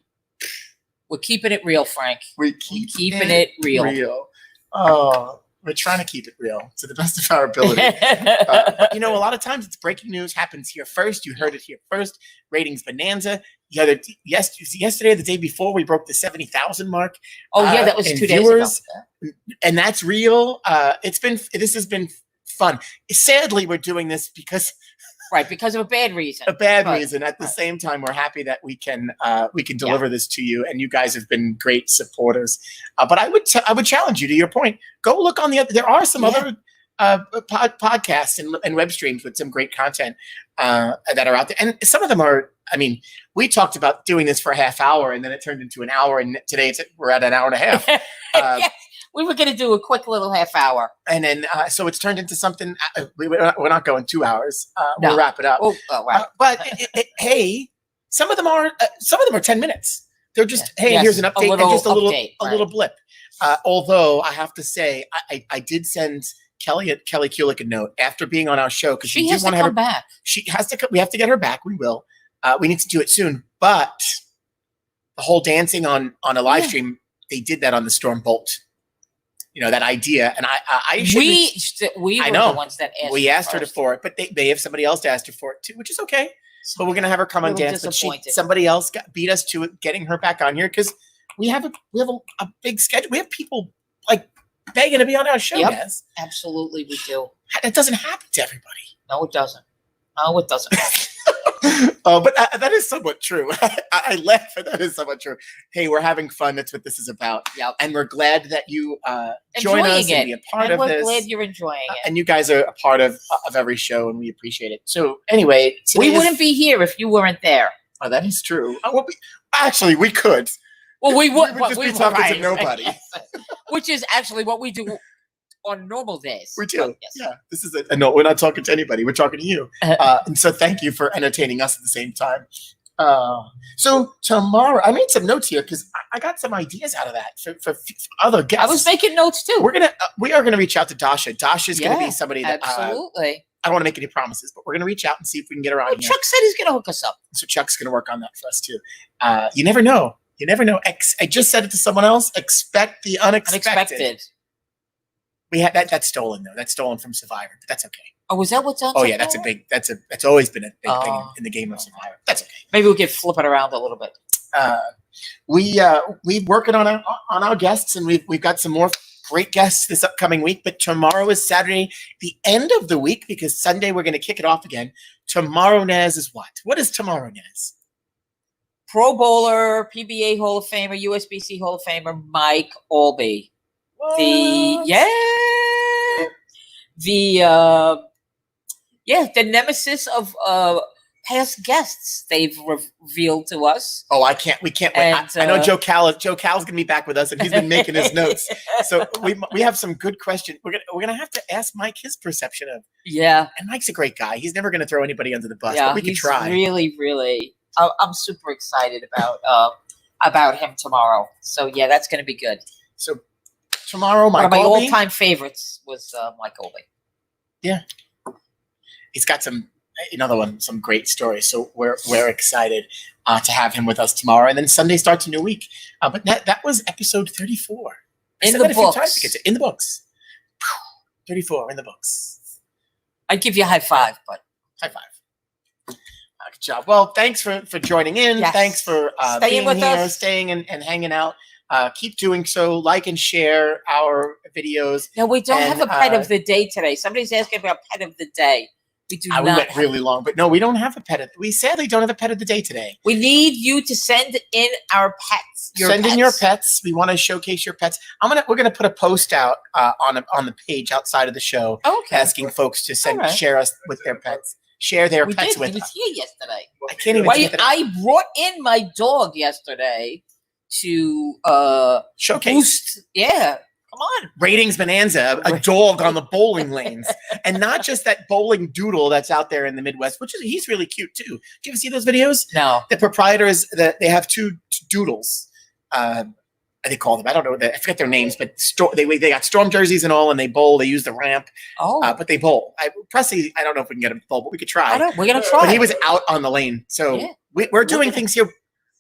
We're keeping it real, Frank. We're keeping it real. Oh, we're trying to keep it real to the best of our ability. But, a lot of times it's breaking news happens here first. You heard it here first. Ratings bonanza. Yesterday, the day before, we broke the 70,000 mark. Oh yeah, that was 2 days ago. And that's real. This has been fun. Sadly, we're doing this because because of a bad reason. a bad But- reason. At the same time, we're happy that we can deliver this to you, and you guys have been great supporters. But I would challenge you, to your point, go look on the other. There are some other podcasts and web streams with some great content that are out there, and some of them are. I mean, we talked about doing this for a half hour, and then it turned into an hour, and today we're at an hour and a half. Yes, we were going to do a quick little half hour, And then, so it's turned into something. We're not going 2 hours. No. We'll wrap it up. Oh, right. But hey, some of them are 10 minutes. They're just Yes, here's an a update, little and just a update, little blip. Although I have to say, I did send Kelly Kulick a note after being on our show, because She has to want to have come her back. She has to. We have to get her back. We will. We need to do it soon. But the whole dancing on a live stream, they did that on the Storm Bolt. You know, that idea, and I should We I were know. the ones that asked. we asked her first. for it, but they have somebody else to ask her for it too, which is okay. But we're gonna have her come on Little dance. But disappointed. somebody else beat us to it, getting her back on here, because we have a big schedule. We have people like begging to be on our show. Yep. Yes, Absolutely, we do. that doesn't happen to everybody. No, it doesn't. No, it doesn't. But that is somewhat true. I laugh, but that is somewhat true. Hey, we're having fun. That's what this is about. Yep. And we're glad that you join us Enjoying and be a part and of we're this. glad you're enjoying it. And you guys are a part of every show, and we appreciate it. So anyway, We today is- wouldn't be here if you weren't there. Oh, that is true. Actually, we could. Well, we would, would but just we be talking to right. nobody. Which is actually what we do on normal days. We do. But yes. Yeah. This is no, we're not talking to anybody. We're talking to you. And so thank you for entertaining us at the same time. So tomorrow, I made some notes here because I got some ideas out of that for other guests. I was making notes too. We are gonna reach out to Dasha. Dasha's gonna be somebody that Absolutely. I don't want to make any promises, but we're gonna reach out and see if we can get her on here. Chuck said he's going to hook us up. So Chuck's going to work on that for us too. You never know. You never know. I just said it to someone else. Expect the unexpected. Unexpected. We had that's stolen though. That's stolen from Survivor, but that's okay. Oh, was that what's on? Oh yeah, that's always been a big thing Oh. in the game of Survivor. That's okay. Maybe we could flip it around a little bit. We working on our guests, and we've got some more great guests this upcoming week. But tomorrow is Saturday, the end of the week, because Sunday we're going to kick it off again. Tomorrow, Naz, is what? What is tomorrow, Naz? Pro Bowler, PBA Hall of Famer, USBC Hall of Famer, Mike Albee. The nemesis of past guests they've revealed to us. Oh, we can't wait. And, I know Joe Cal's gonna be back with us, and he's been making his notes. So we have some good questions. We're gonna have to ask Mike his perception of. Yeah, And Mike's a great guy. He's never gonna throw anybody under the bus, yeah. but we could He's try. really. I'm super excited about him tomorrow. So yeah, that's going to be good. So tomorrow, One of my Albee, all-time favorites was Mike Albee. he's got some great stories. So we're excited to have him with us tomorrow. And then Sunday starts a new week. But that was episode 34. I In said the that a few books. times to get to- in the books. 34 in the books. I'd give you a high five, but High five. Good job. Well, thanks for joining in. Yes. Thanks for Staying being with here, us. staying and hanging out. Keep doing so. Like and share our videos. no, we don't And, have a pet of the day today. Somebody's asking about pet of the day. We do We not. went really long, but no, we don't have a pet. We sadly don't have a pet of the day today. We need you to send in our pets. Send in your pets. We want to showcase your pets. We're gonna put a post out on the page outside of the show, Okay. asking folks to All right. share us with their pets. Share their We pets did. with He us. was here yesterday. I can't even Why, get that I brought in my dog yesterday to showcase. boost. Yeah. Come on. Ratings bonanza, a dog on the bowling lanes, and not just that bowling doodle that's out there in the Midwest, he's really cute too. Do you ever see those videos? No. The proprietors that they have two doodles. They call them. I don't know. I forget their names, but they got storm jerseys and all, and they bowl. They use the ramp, Oh. but they bowl. Presley, I don't know if we can get him to bowl, but we could try. We're going to try. But he was out on the lane, so Yeah. we're doing things here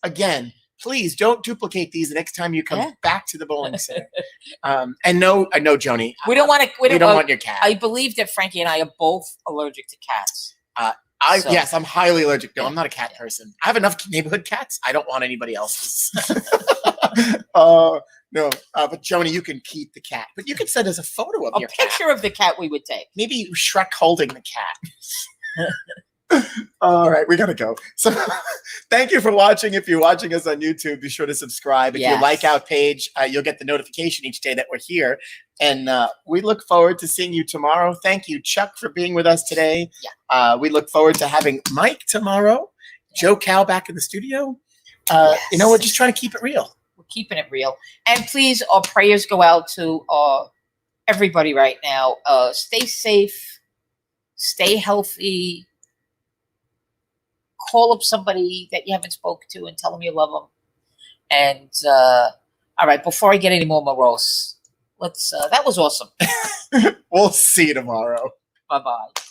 again. Please don't duplicate these the next time you come Yeah. back to the bowling center. And no, I know, Joni. We don't want to. We don't want your cat. I believe that Frankie and I are both allergic to cats. So- Yes, I'm highly allergic. No, I'm not a cat person. I have enough neighborhood cats. I don't want anybody else's. No, but Joni, you can keep the cat. But you can send us a photo of A your cat. picture of the cat we would take. Maybe Shrek holding the cat. All right, we gotta go. So thank you for watching. If you're watching us on YouTube, be sure to subscribe. If you Yes. like our page, you'll get the notification each day that we're here. And we look forward to seeing you tomorrow. Thank you, Chuck, for being with us today. Yeah. We look forward to having Mike tomorrow. Joe Cal back in the studio. Yes. You know, we're just trying to keep it real. We're keeping it real. And please, our prayers go out to everybody right now. Stay safe. Stay healthy. Call up somebody that you haven't spoken to and tell them you love them. And all right, before I get any more morose, that was awesome. We'll see you tomorrow. Bye-bye.